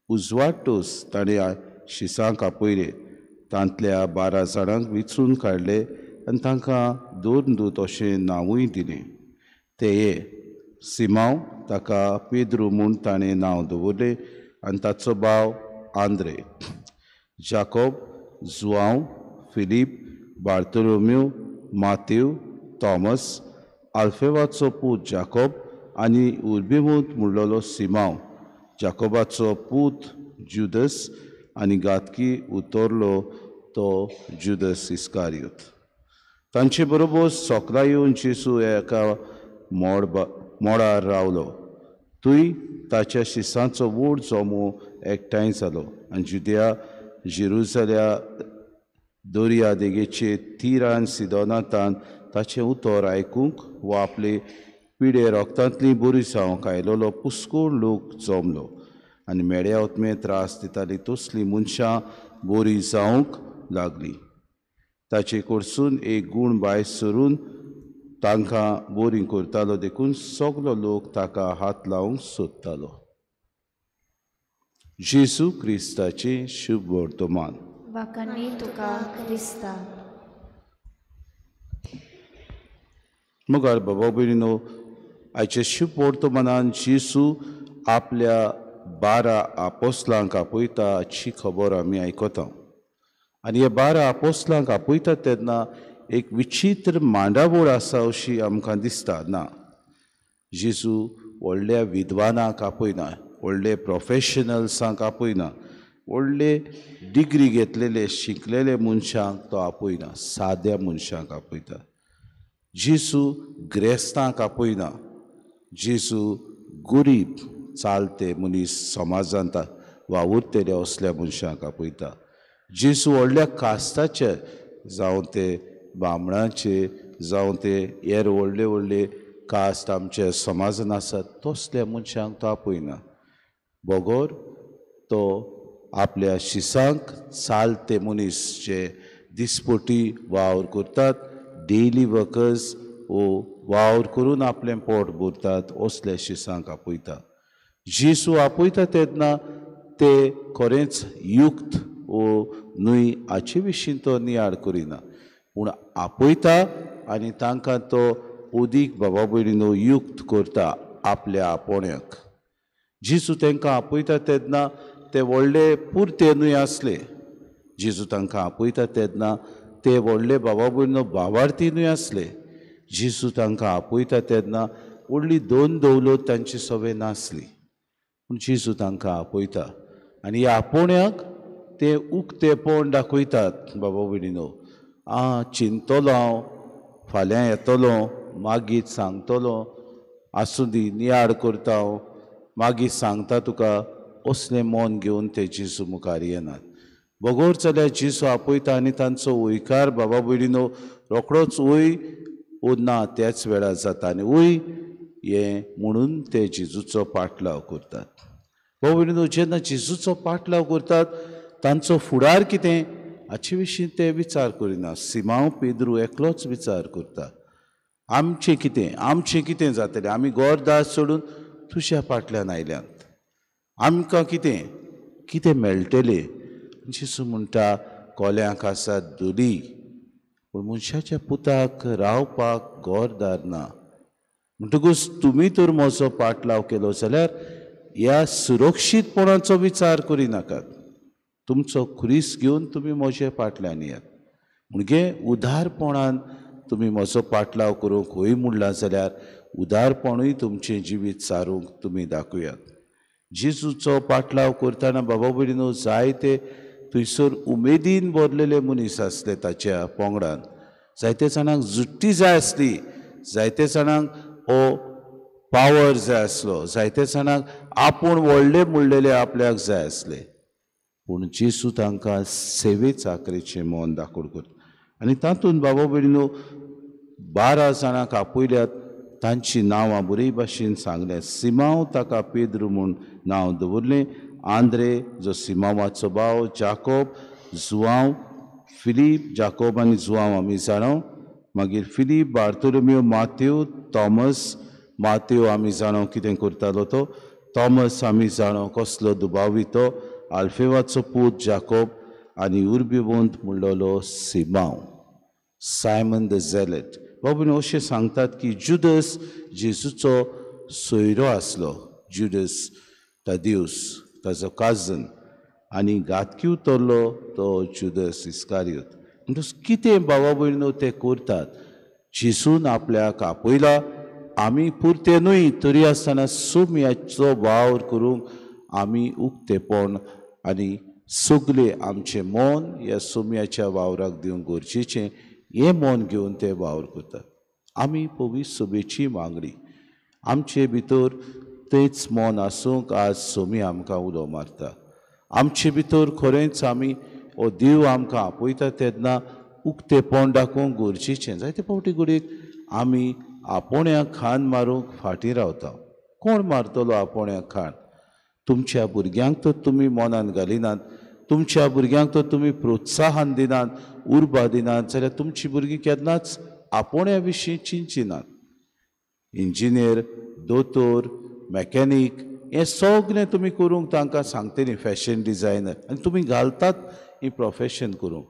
उजवाडटोस ताणें शिसांक आपयले. तांतल्या 12 जाणांक विचून काडले आनी तांकां दोरदूत अशें नांवूय दिलें. ते हे सिमांव, ताका पेद्रू म्हूण ताणें नांव दवरलें, आनी ताचो भाव आंद्रे, जाकोब, जुआंव, फिलीप, बार्तोलोम्यू, मातेव, थॉमस, आल्फेवाचो पूत जाकोब आनी उर्बेमूत म्हणलोलो सिमांव, जाकोबाचो पूत जुदस आनी गातकी उतरलो तो जुदस इस्कारियोत. तांचे बरोबर सोकला येवन जेजू एका मोडार रावलो. थंय ताच्या शिसांचो व्हड जमो एकठांय जालो आनी जुदिया जेरुसल्या दोर्या देगेचे तिरान सिदोनातान ताचें उतर आयकूंक वो आपले पिडे रोगतांतली बरी जावंक आयलोलो पुस्कूळ लोक जमलो आनी मेड्या वतमे त्रास दिताली तसलीं मनशां बरी जावंक लागलीं. ताचे कडसून एक गूण भायर सरून तांकां बरी करतालो देखून सगलो लोक ताका हात लावंक सोदतालो. जेजू क्रिस्ताचें शुभ वर्तमान. वाकणी तुका क्रिस्ता. मुखार बाबा भयणीनो, आयच्या शुभ वर्तमानान जेजू आपल्या 12 आपोस्तलांक आपयता हाची खबर आमी आयकता. आनी हे 12 आपोस्तलांक आपयता तेन्ना एक विचित्र मांडावळ आसा अशी आमकां दिसता ना. जेजू व्हडल्या विद्वानाक आपयना, व्हडले प्रोफेशनल्सांक आपयना, व्हडले डिग्री घेतलेले शिकलेले मनशांक तो आपयना, साद्या मनशांक आपयता. जेजू ग्रेस्तांक आपयना, जेजू गरीब चालते मनीस समाजांत वावुरतले असल्या मनशांक आपयता. जेजू व्हडल्या कास्ताचे जावं ते बामणाचे जावं ते हेर व्हडले व्हडले कास्ट आमच्या समाजान आसात तसल्या मनशांक तो आपयना. बगोर तो आपल्या शिसांक चालते मनीस जे दिसपटी वावर करतात, डेली वर्कर्स वो वावर करून आपलें पोट भरतात असल्या शिसांक आपयता. जेजू आपयता तेन्ना ते खरेंच युक्त वो न्हय हाचे विशीं तो नियाळ करिना, पूण आपयता आनी तांकां तो ओदीक बाबा भयणीनो युक्त करता आपल्या आपोण्याक. जेजू तांकां आपयता तेन्ना ते व्हडले पुरते न्हय आसले. जेजू तांकां आपयता तेन्ना ते व्हडले बाबा भयणीनो भावार्थी न्हय आसले. जेजू तांकां आपयता तेन्ना व्हडली दोन दौलत तांचे सवे नासली, पूण जेजू तांकां आपयता आनी ह्या आपोण्याक ते उक्तेपण दाखयतात. बाबा भयणीनो, चिंतलो हांव, फाल्यां येतलो, मागीर सांगतलो, आसूं दी नियाळ करता हांव, मागीर सांगता तुका, असलें मन घेवन ते जेजू मुखार येनात. बगोर जाल्यार जेजू आपयता आनी तांचो वयकार बाबा भयणीनो रोखडोच वय वो ना त्याच वेळार जाता आनी वय हें म्हणून ते जेजूचो पाटलाव करतात. बाबा भयणीनो, जेन्ना जेजूचो पाटलाव करतात तांचो फुडार कितें हाचे विशीं ते विचार करिना. सिमांव पेद्रू एकलोच विचार करता, आमचें कितें जातलें, आमी गोरदास सोडून तुज्या फाटल्यान आयल्यांत, आमकां कितें मेळटलें. जेजू म्हणटा, कोल्यांक आसा दुली, पूण मनशाच्या पुताक रावपाक गोरदार ना. म्हणटकूच तुमी तर म्हजो पाटलाव केलो जाल्यार ह्या सुरक्षीतपणाचो विचार करिनाकात. तुमचो खुरीस घेवन तुमी म्हजे फाटल्यान येयात. म्हणजे उदारपणान तुमी म्हजो पाटलाव करूंक खंय म्हणलां जाल्यार उदारपणूय तुमचें जिवीत सारूंक तुमी दाखयात. जेजूचो पाटलाव करतना बाबा भयणीनो जायते थंयसर उमेदीन भरलेले मनीस आसले ताच्या पंगडान. जायते जाणांक जुट्टी जाय आसली, जायते जाणांक हो पावर जाय आसलो, जायते जाणांक आपूण व्हडले म्हणलेले आपल्याक जाय आसले, पूण जेजू तांकां सेवे चाकरेचें मन दाखोवन करता. आनी तातूंत बाबा भयणीनो 12 जाणांक आपयल्यात, तांची नांवां बरे भाशेन सांगल्यात. सिमांव ताका पेद्रू म्हूण नांव दवरलें, आंद्रे जो सिमांवाचो भाव, जाकोब, जुआंव, फिलीप, जाकोब आनी जुआंव आमी जाणो, मागीर फिलीप, बार्तोलोमेव, मातेव, थॉमस, मातेव आमी जाणो कितें करतालो तो, थॉमस आमी जाणो कसलो दुबावी तो, आल्फेवाचो पूत जाकोब आनी उर्बिवंत म्हणलोलो सिमांव, सायमन द झेलेट. बाबून अशें सांगतात की जुदस जेजूचो सोयरो आसलो, जुदस तादिउस ताजो काजन, आनी घातकी उतरलो तो जुदस इस्कारियोत. म्हणटच कितें बाबा भयणीनो ते करतात. जेजून आपल्याक आपयला, आमी पुरते न्हय तरी आसतना सोम्याचो वावर करूंक आमी उक्तेपण आनी सगळे आमचें मन ह्या सोम्याच्या वावराक दिवंक गरजेचें हें मन घेवन ते वावर करतात. आमी पवित्र सभेची मागणी, आमचे भितर तेच मन आसूंक आज सोमी आमकां उलो मारता. आमचे भितर खरेंच आमी हो देव आमकां आपयता तेन्ना उक्तेपण दाखोवंक गरजेचें. जायते फावटी घडयेक आमी आपोण्याक खाण मारूंक फाटीं रावता. कोण मारतलो आपोण्याक खाण? तुमच्या भुरग्यांक तर तुमी मनान घालिनात, तुमच्या भुरग्यांक तर तुमी प्रोत्साहन दिनात, उर्बा दिनात, जाल्यार तुमचीं भुरगीं केन्नाच आपोण्या विशीं चिंचिनात. इंजिनियर, दोतोर, मॅकॅनीक हें सगळें तुमी करूंक तांकां सांगतलीं, फॅशन डिझायनर, आनी तुमी घालतात ही प्रोफेशन करूंक.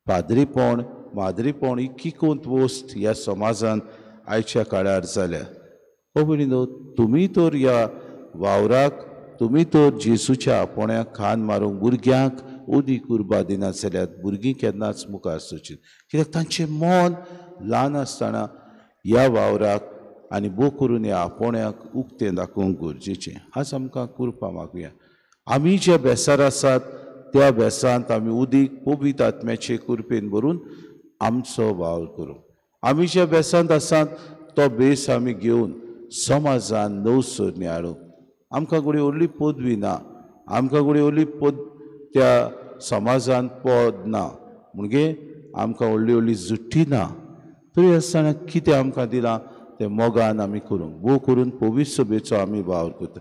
पाद्रीपण, माद्रीपण ही किकोंत वस्त ह्या समाजान आयच्या काळार जाल्या. हो भयणीनो, तुमी तर ह्या वावराक तुमी तर जेजूच्या आपोण्याक खाण मारूंक भुरग्यांक उदीक उर्बा दिनात जाल्यार भुरगीं केन्नाच मुखार सरचीं. कित्याक तांचें मन ल्हान आसतना ह्या वावराक आनी भोव करून ह्या आपोण्याक उक्तें दाखोवंक गरजेचें. आज आमकां कृपा मागुया. आमी जे बेसार आसात त्या बेसांत आमी उदीक पवित्र आत्म्याचे कृपेन भरून आमचो वावर करूं. आमी ज्या बेसांत आसात तो बेस आमी घेवन समाजान नवसरणी हाडूंक. आमकां घडये व्हडली पदवी ना, आमकां घडये व्हडली त्या समाजान पद ना, म्हणजे आमकां व्हडली व्हडली जुट्टी ना, तरी आसतना कितें आमकां दिलां तें मोगान आमी करूंक. भोव करून पवित्र सभेचो आमी वावर करता.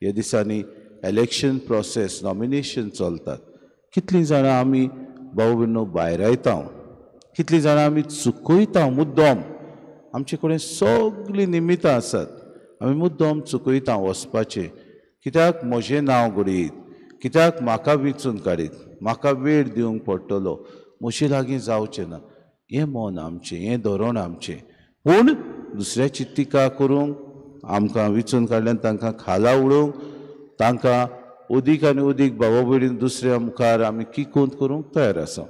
ह्या दिसांनी इलेक्शन प्रोसेस, नॉमिनेशन चलतात. कितलीं जाणां आमी भाऊ भयणो भायर येता, कितलीं जाणां आमी चुकयता मुद्दम. आमचे कडेन सगळीं निमितां आसात, आमी मुद्दम चुकयता वचपाचें. कित्याक म्हजें नांव घडयत, कित्याक म्हाका वेंचून काडीत, म्हाका वेळ दिवंक पडटलो, म्हजे लागीं जावचें ना. हें मन आमचें, हें धोरण आमचें. पूण दुसऱ्याची टिका करूंक, आमकां वेंचून काडल्यान तांकां खाला उडोवंक, तांकां उदीक आनी उदीक भावा भयणीन दुसऱ्या मुखार आमी किकोंत करूंक तयार आसा.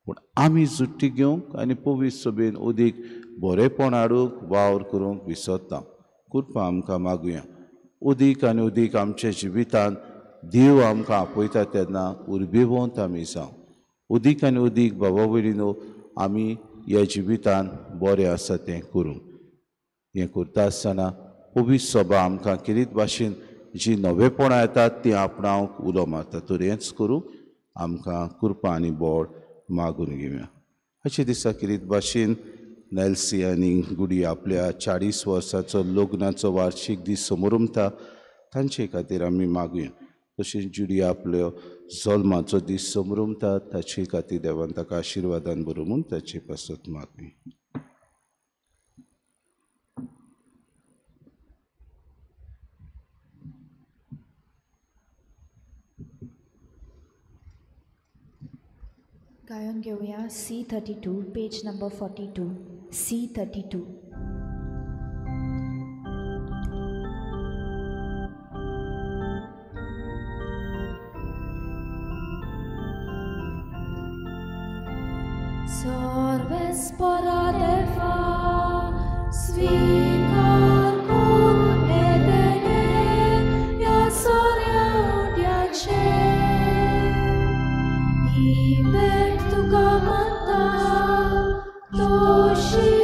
पूण आमी जुट्टी घेवंक आनी पवित्र सभेन उदीक बरेपण हाडूंक वावर करूंक विसरता. कृपा आमकां मागुया. उदीक आनी उदीक आमच्या जिवितांत देव आमकां आपयता तेन्ना उर्बेवंत आमी जावं. उदीक आनी उदीक भावा भयणीनो आमी ह्या जिवितांत बरें आसा तें करूंक. हें करता आसतना पवित्र सभा आमकां किरीत भाशेन जी नवेपणां येतात ती आपणावंक उलो मारता. तर हेंच करूंक आमकां कृपा आनी बोड मागून घेवया. अशे दिसा किरीत भाशेन नेल्सी आनी गुडी आपल्या 40 वर्साचो लग्नाचो वार्शीक दीस समोर उमता, तांचे खातीर आमी मागुया. तशेंच जुडी आपलो जल्माचो दीस समोर उमता, ताचे खातीर देवान ताका आशिर्वादान भरूं म्हूण ताचे पासत मागुया. गायन घेऊया C32, page number 42. C32. Sorvespora deva svikar kun edene ja sorja udjače i bek tu gamata doši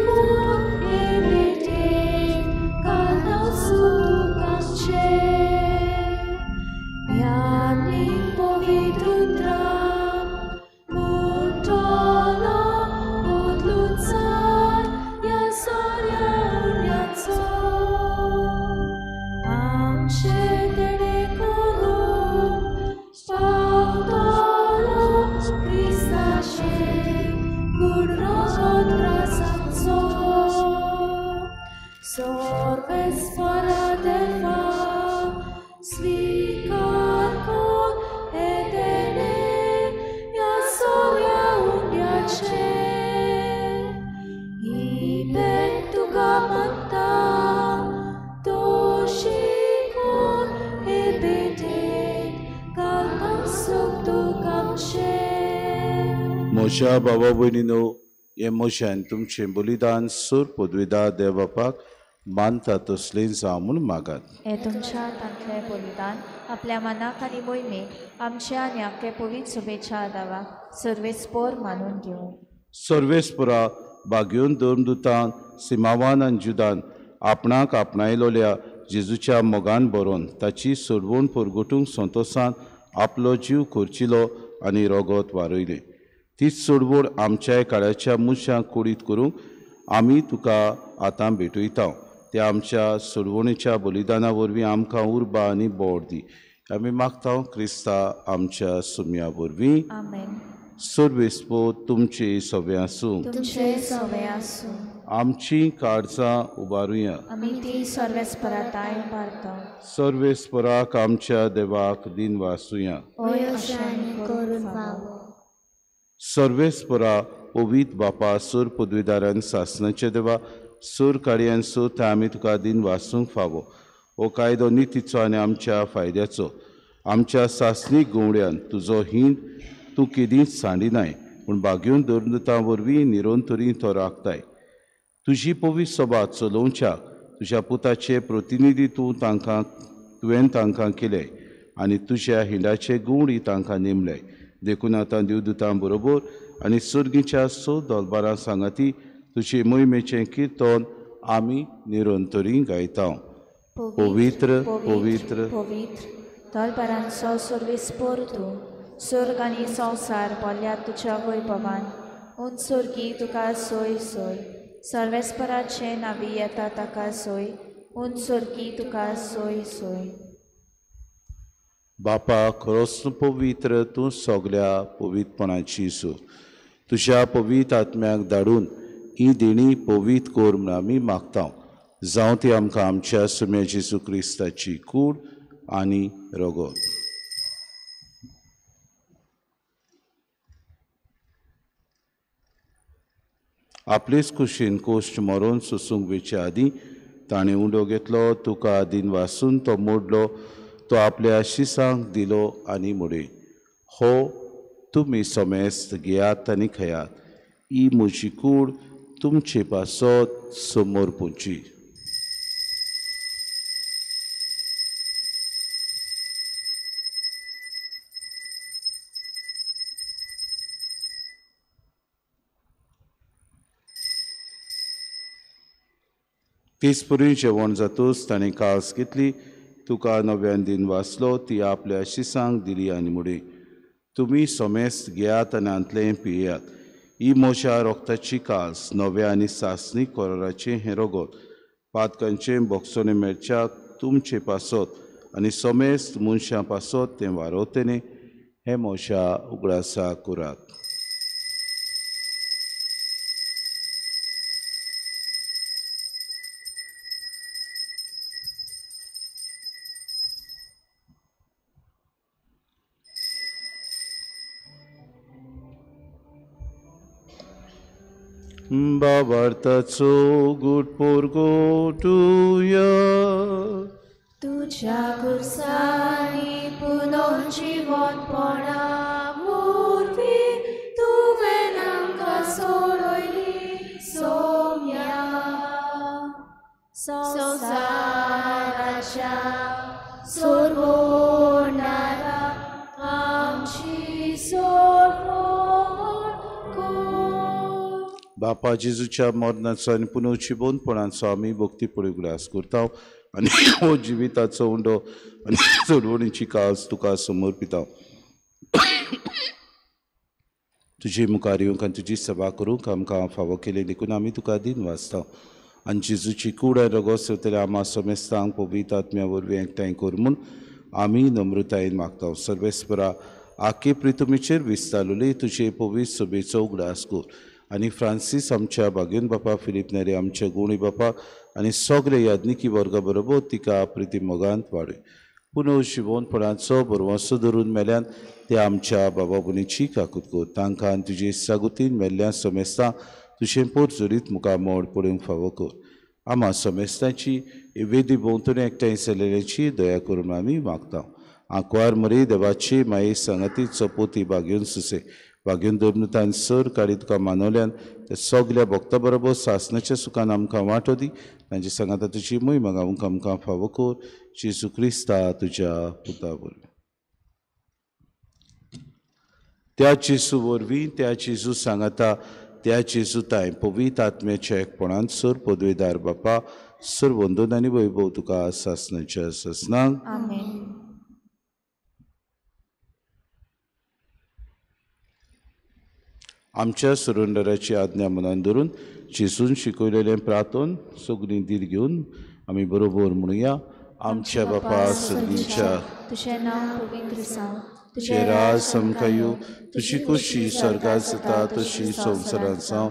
kun ebete kada su kanče jani povidutra Sorvespora deva svikar kon edene ja sorja udjače i bentu gamanta doši kon ebete kalkan soktu kamche. म्हज्या भावा भयणीनो, हे मोशान तुमचें बलिदान सूर पदवीदार देव बापाक मानता तसलें जावं म्हूण मागात. हे तुमच्या हातांतलें बलिदान आपल्या मनाक आनी मोहिमेक आमच्या आनी आख्खे पवित्र सभेच्या आदाराक सर्वेस्पोर मानून घेवं. सर्वेस्परा बागयोन धर्मदुतान सिमावान आनी जुदान आपणाक आपणायलोल्या जेजूच्या मोगान बरोवन ताची सोडवण परगटूंक संतोशान आपलो जीव करचिलो आनी रगत वारयलें. तीच सोडवण आमच्याय काळाच्या मनशांक कुडीत करूंक आमी तुका आतां भेटयता. त्या आमच्या सोडवणेच्या बलिदाना वरवीं आमकां उर्बा आनी बोड दी. आमी मागता क्रिस्ता आमच्या सुम्या वरवीं. आमेन. सर्वेस्पो तुमचे सवे आसूं. तुमचे सवे आसूं. आमची काळजां उबारुया. आमी ती सर्वेस्पराताय उबारता. सर्वेस्पराक आमच्या देवाक दिन वासुया. ओय अशांनी करून फावो. सर्वेस्परा पवित बापा सूर पदवीदारान सासनाचे देवा सूर काळयान सो ते आमी तुका दिन वासूंक फावो. हो कायदो नितीचो आनी आमच्या फायद्याचो. आमच्या सासणीक गवड्यान तुजो हिंड तूं केदींच सांडिनाय, पूण बागेवन दवरनुतां वरवीं निरोंतरी तो राखताय. तुजी पवीत सभा चलोवच्याक तुज्या पुताचे प्रतिनिधी तुवें तांकां केले आनी तुज्या हिंडाचे गुवडी तांकां नेमले. देखून आतां देवदूतां बरोबर आनी सर्गीच्या सो दोलबारां सांगाती तुजे मोहिमेचें किर्तन आमी निरोंतरी गायता. पवित्र पवित्र पवित्र दोलबारांचो सर्वेस्पोर तूं. स्वर्ग आनी संवसार भरल्यात तुज्या वैभवान. उंचुर्गी तुका सोय सोय. सर्वेस्पराचे नावी येता ताका सोय. उंचुर्गी तुका सोय सोय. बापा खरोच पवित्र तूं सगल्या पवित्रपणाची सो. तुज्या पवित्र आत्म्याक धाडून ही देणी पवित्र कोर म्हूण आमी मागता. जावं ती आमकां आमच्या सुम्या जेजू क्रिस्ताची कूड आनी रगत. आपलेच कुशीन कोश्ट मरोवन सोसूंक वेचे आदीं ताणें उंडो घेतलो, तुका आदीन वासून तो मोडलो, तो आपल्या शिसांक दिलो आनी मोडे. हो तुमी समेस्त घेयात आनी खयात. ही म्हजी कूड तुमचे पासत समोर पोंची. तीच पुरी जेवण जातूच ताणें कास घेतली, तुका नव्यान दिन वाचलो, ती आपल्या शिसांक दिली आनी मुडी. तुमी समेस्त घेयात आनी आंतलें पियेयात. ही म्हज्या रोगताची कास, नव्या आनी सासणीक कोराराचें हें रगत, पातकांचें बोगसोने मेळच्याक तुमचे पासत आनी समेस्त मनशां पासत तें वारोतेने हें म्हज्या उगडासा करात. बाबार्थाचो गूड पोरगो टुया. तुझ्या कुर्सानी पुनर्जीवनपणा वरवीं तुवें आमकां सोडयली सोम्या. संवसाराच्या सोडवणारा आमची सोडवण कर. बापा जेजूच्या मरणाचो आनी पुनर्जीवनपणाचो आमी भक्तीपुरी उगडास करता आनी हो जिविताचो उंडो आनी सोडवणीची कास तुका समर्पिता. तुजे मुखार येवंक आनी तुजी सभा करूंक आमकां फावो केले देखून आमी तुका दिन वाचता. आनी जेजूची कूड आनी रगत सेवतले आम्हा समेस्तांक पवित्र आत्म्या वरवीं एकठांय कर म्हूण आमी नम्रतायेन मागता. सर्वेस्परा आखे प्रितुमेचेर विस्तारलेली तुजे पवित्र सभेचो उगडास कर आनी फ्रांसीस आमच्या बागेन बापा, फिलीप नेरे आमच्या गुणी बापा आनी सगळे याज्ञिकी वर्गा बरोबर तिका प्रिती मोगांत वाडय. पुनर्जीवनपणाचो बरवंसो धरून मेल्यान ते आमच्या बाबा भुनीची काकूत कर. तांकां आनी तुजे सागुतीन मेल्ल्या समेस्तां तुजें पोट जोरीत मुखार मोड पडूंक फावो कर. आम्हा समेस्तांची वेदी भोंवतणी एकठांय जाल्ल्याची दया करून आमी मागता. आंकवार मरे देवाची माये सांगाती चपोती बागेवन सुसे बागेवन दवरनुतान सर काडी तुका मानवल्यान त्या सगल्या भक्तां बरोबर सासणाच्या सुखान आमकां वांटो दी. तांची सांगाता तुजी मोहीम गावूंक आमकां फावो कर. जेजू क्रिस्ता तुज्या पुता वरवीं. त्या जेजू वरवीं, त्या जेजू सांगाता, त्या जेजू ताय पवित्र आत्म्याच्या एकपणान सर पदवेदार बापा, सर वंदन आनी वैभव तुका सासणाच्या सासणांक. आमेन. आमच्या सुरुंडराची आज्ञा मनान धरून जेसून शिकयलेलें प्रार्थोन सगळीं दीर घेवन आमी बरोबर म्हणुया. आमच्या बापा सगळींच्या तुझें नांव पवित्र जावं, तुझे राज समका येवं, तुजी खुशी स्वर्गांत जाता तशी संवसारांत जावं.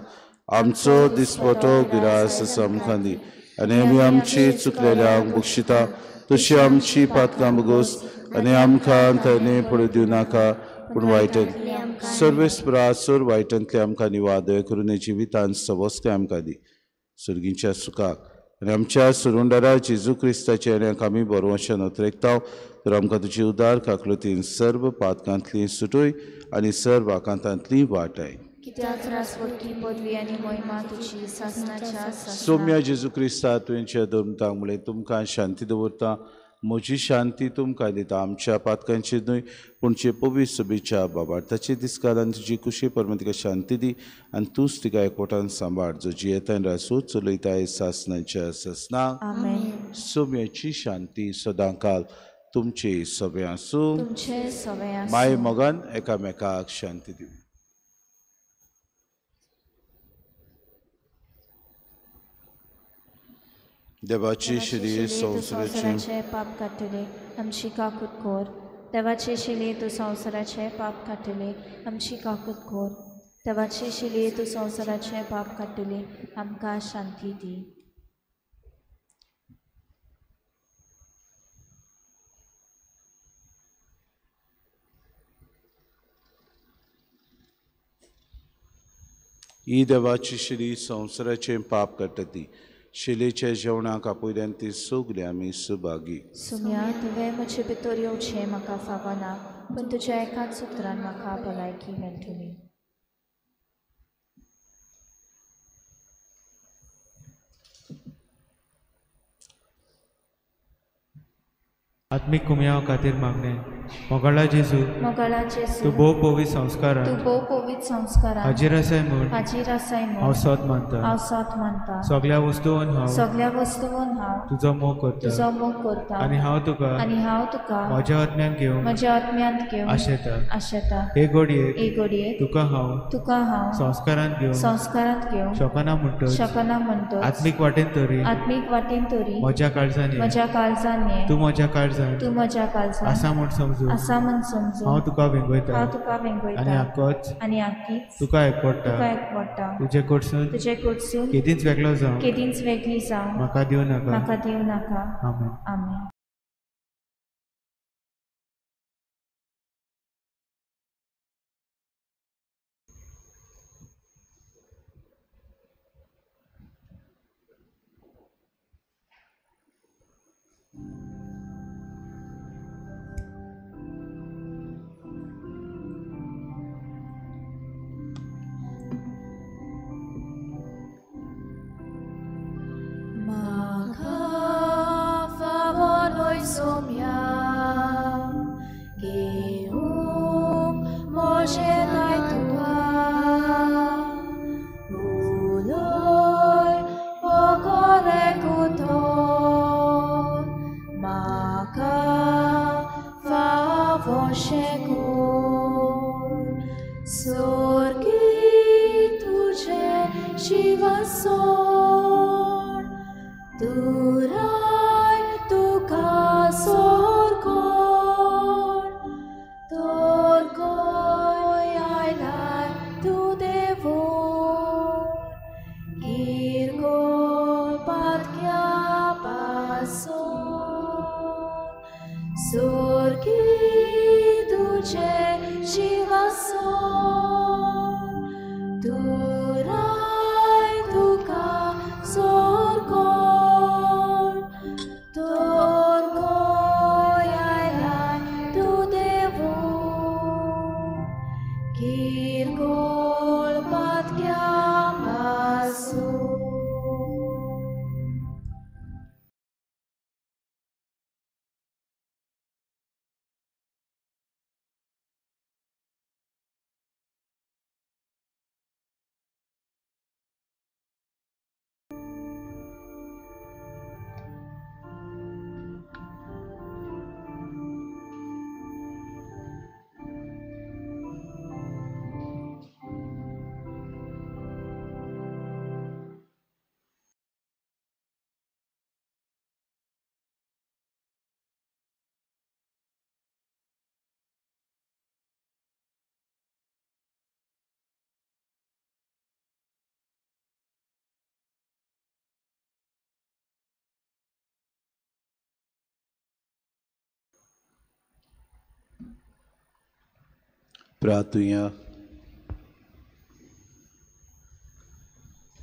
आमचो दिसपटो गिरास आमकां दी आनी आमी आमची चुकलेल्यांक बक्षिता तशी आमची पातकां बगोस आनी आमकां तळणे पडूं दिवं नाका पूण वायटांत सर्वेस्परासोर वायटांतले आमकां निवादय करून जिवितांत सवस्ते आमकां दी सुर्गींच्या सुखाक आनी आमच्या सुरुंडरा जेजू क्रिस्ताचे आनी आमी बरोवशें उतरेकता तर आमकां तुजी उदार काकलुतीन सर्व पातकांतली सुटोय आनी सर्व आकांतांतली वाटाय. कित्याक रासवटी पदवी आनी महिमा तुजी सासणाच्या सौम्या जेजू क्रिस्ता तुवेंच्या धर्मतांक म्हळें तुमकां शांती दवरता, म्हजी शांती तुमकां दिता. आमच्या पातकांची न्हय पूण जे पवित्र सभेच्या बाबार्थाचे दिसकारांत तुजी कुशी परमे तिका शांती दी आनी तूंच तिका एकवटान सांबाळ जो जियेतान रासू चलयताय सासणाच्या ससना. सौम्याची शांती सदांकाल तुमचे सभे आसूं. माय मोगान एकामेकाक शांती दिवं. देवाची शिरी संवसाराचे पाप काडटले आमची काकूट कोर. देवाचे शिले तूं संवसाराचे पाप काडटले आमची काकूट कोर. देवाचे शिले तूं संवसाराचे पाप काडटले आमकां शांती दी. ही देवाची शिरी संवसाराचे पाप काडटली. शिलेच्या जेवणाक आपयल्यान ती सगली आमी सुभागी. सुम्या तुवें म्हजे भितर येवचें म्हाका फावना पूण तुज्या एकाच उतरान म्हाका भलायकी मेळटली. आत्मिक कुमयाव खातीर मागणे. मोगाळा जेजू तूं भोव पवित्र संस्कारांत हाजीर आसाय म्हूण हांव सत मानता. सगळ्या वस्तूंवन हांव तुजो मोग करता आनी हांव तुका म्हज्या आत्म्यान घेवन आशेता. हे घडयेक तुका हांव संस्कारांत घेवन शकना म्हणटच आत्मीक वाटेन तरी म्हज्या काळजांनी तूं म्हज्या काळजांत आसा म्हूण समजून हांव तुका वेंगयता आनी आख्खीच तुका एकवडटा. तुजे कडसून केदींच वेगळी जावं म्हाका दिवं नाका. आमेन. प्रार्थुया.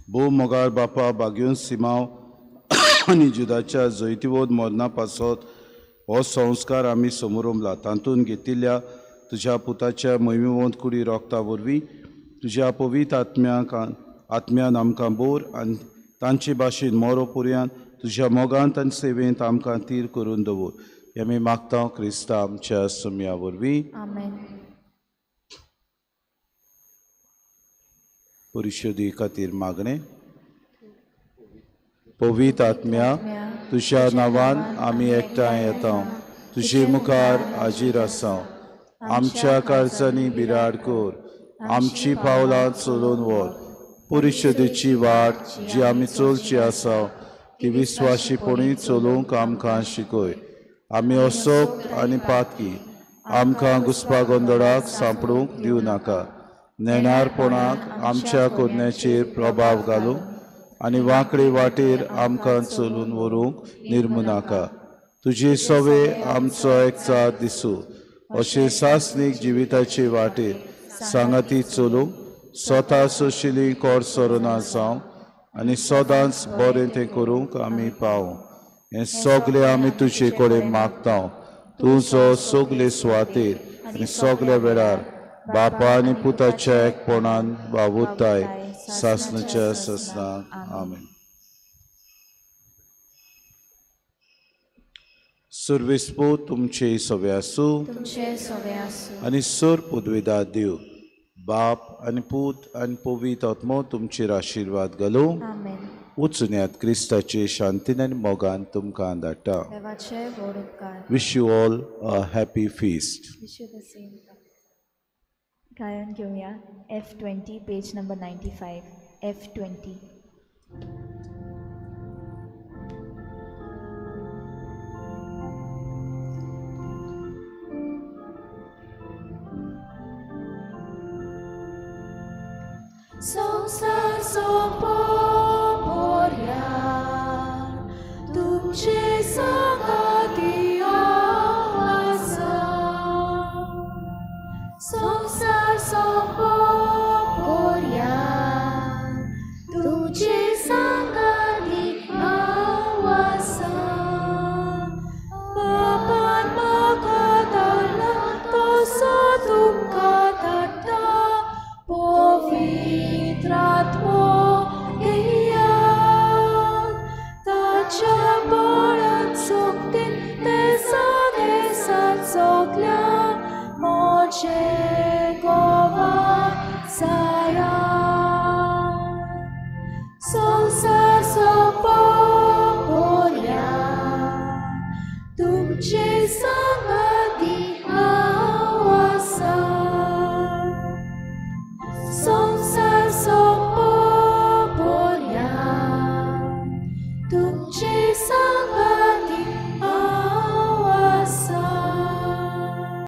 भोव मोगाळ बापा बागेवन सिमांव आनी जुदाच्या जैतिवोद मरणा पासत हो संस्कार आमी समोरुंबला. तातूंत घेतिल्ल्या तुज्या पुताच्या मोहिमेवंत कुडी रोगता वरवीं तुज्या पवित्र आत्म्यान आमकां बोर आनी तांचे भाशेन मोरो पर्यंत तुज्या मोगांत आनी सेवेंत आमकां तीर करून दवर. हें आमी मागता क्रिस्ता आमच्या सम्या वरवीं. आमेन. परिशोधी खातीर मागणें. पवित्र आत्म्या तुज्या नांवान आमी एकठांय येता. तुजे मुखार हाजीर आसा. आमच्या काळजांनी बिराड कर. आमची पावलां चलोवन व्हर. परिशोधीची वाट जी आमी चलची आसा ती विस्वाशीपणी चलोवंक आमकां शिकय. आमी असोप आनी पातकी आमकां घुसपा गोंदळाक सांपडूंक दिवं नाका. नेणारपणाक आमच्या कोदण्याचेर प्रभाव घालूंक आनी वांकडे वाटेर आमकां चलून व्हरूंक निर्मू नाका. तुजी सवे आमचो एकचार दिसूं अशे सासनीक जिविताचे वाटेर सांगाती चलूंक स्वता सोशिली कोर सोरना जावं आनी सदांच बरें तें करूंक आमी पावूं. हें सगलें आमी तुजे कडेन मागता. तुजो सगले सुवातेर आनी सगल्या वेळार बापा आनी पुताच्या एकपणान वावुरताय सासणाच्या ससनाक. आमेन. सर्वेस्पो तुमचे सवे आसूं आनी सर पदवेदार देव बाप आनी पूत आनी पवित्र आत्मो तुमचेर आशिर्वाद घालूं. वचून येयात क्रिस्ताचे शांतीन आनी मोगान तुमकां धाडटा. Wish you all a happy feast. गायन घेऊया F20 पेज नंबर 95. F20. संसार सोंपोऱ्या तुमचे संगाती आसा. संसार सोंपोऱ्या तुमचे संगाती आसा. बापान म्हाका धाडला तसो तुमकां धाडटा. पवित्र आत्मो येयात. ताच्या बळान सोंकतीन ते सगळे सगल्या मोचे गोवा जायात. संसार सोंपोऱ्या तुमचे संगाती आसा. संसार सोंपोऱ्या तुमचे संग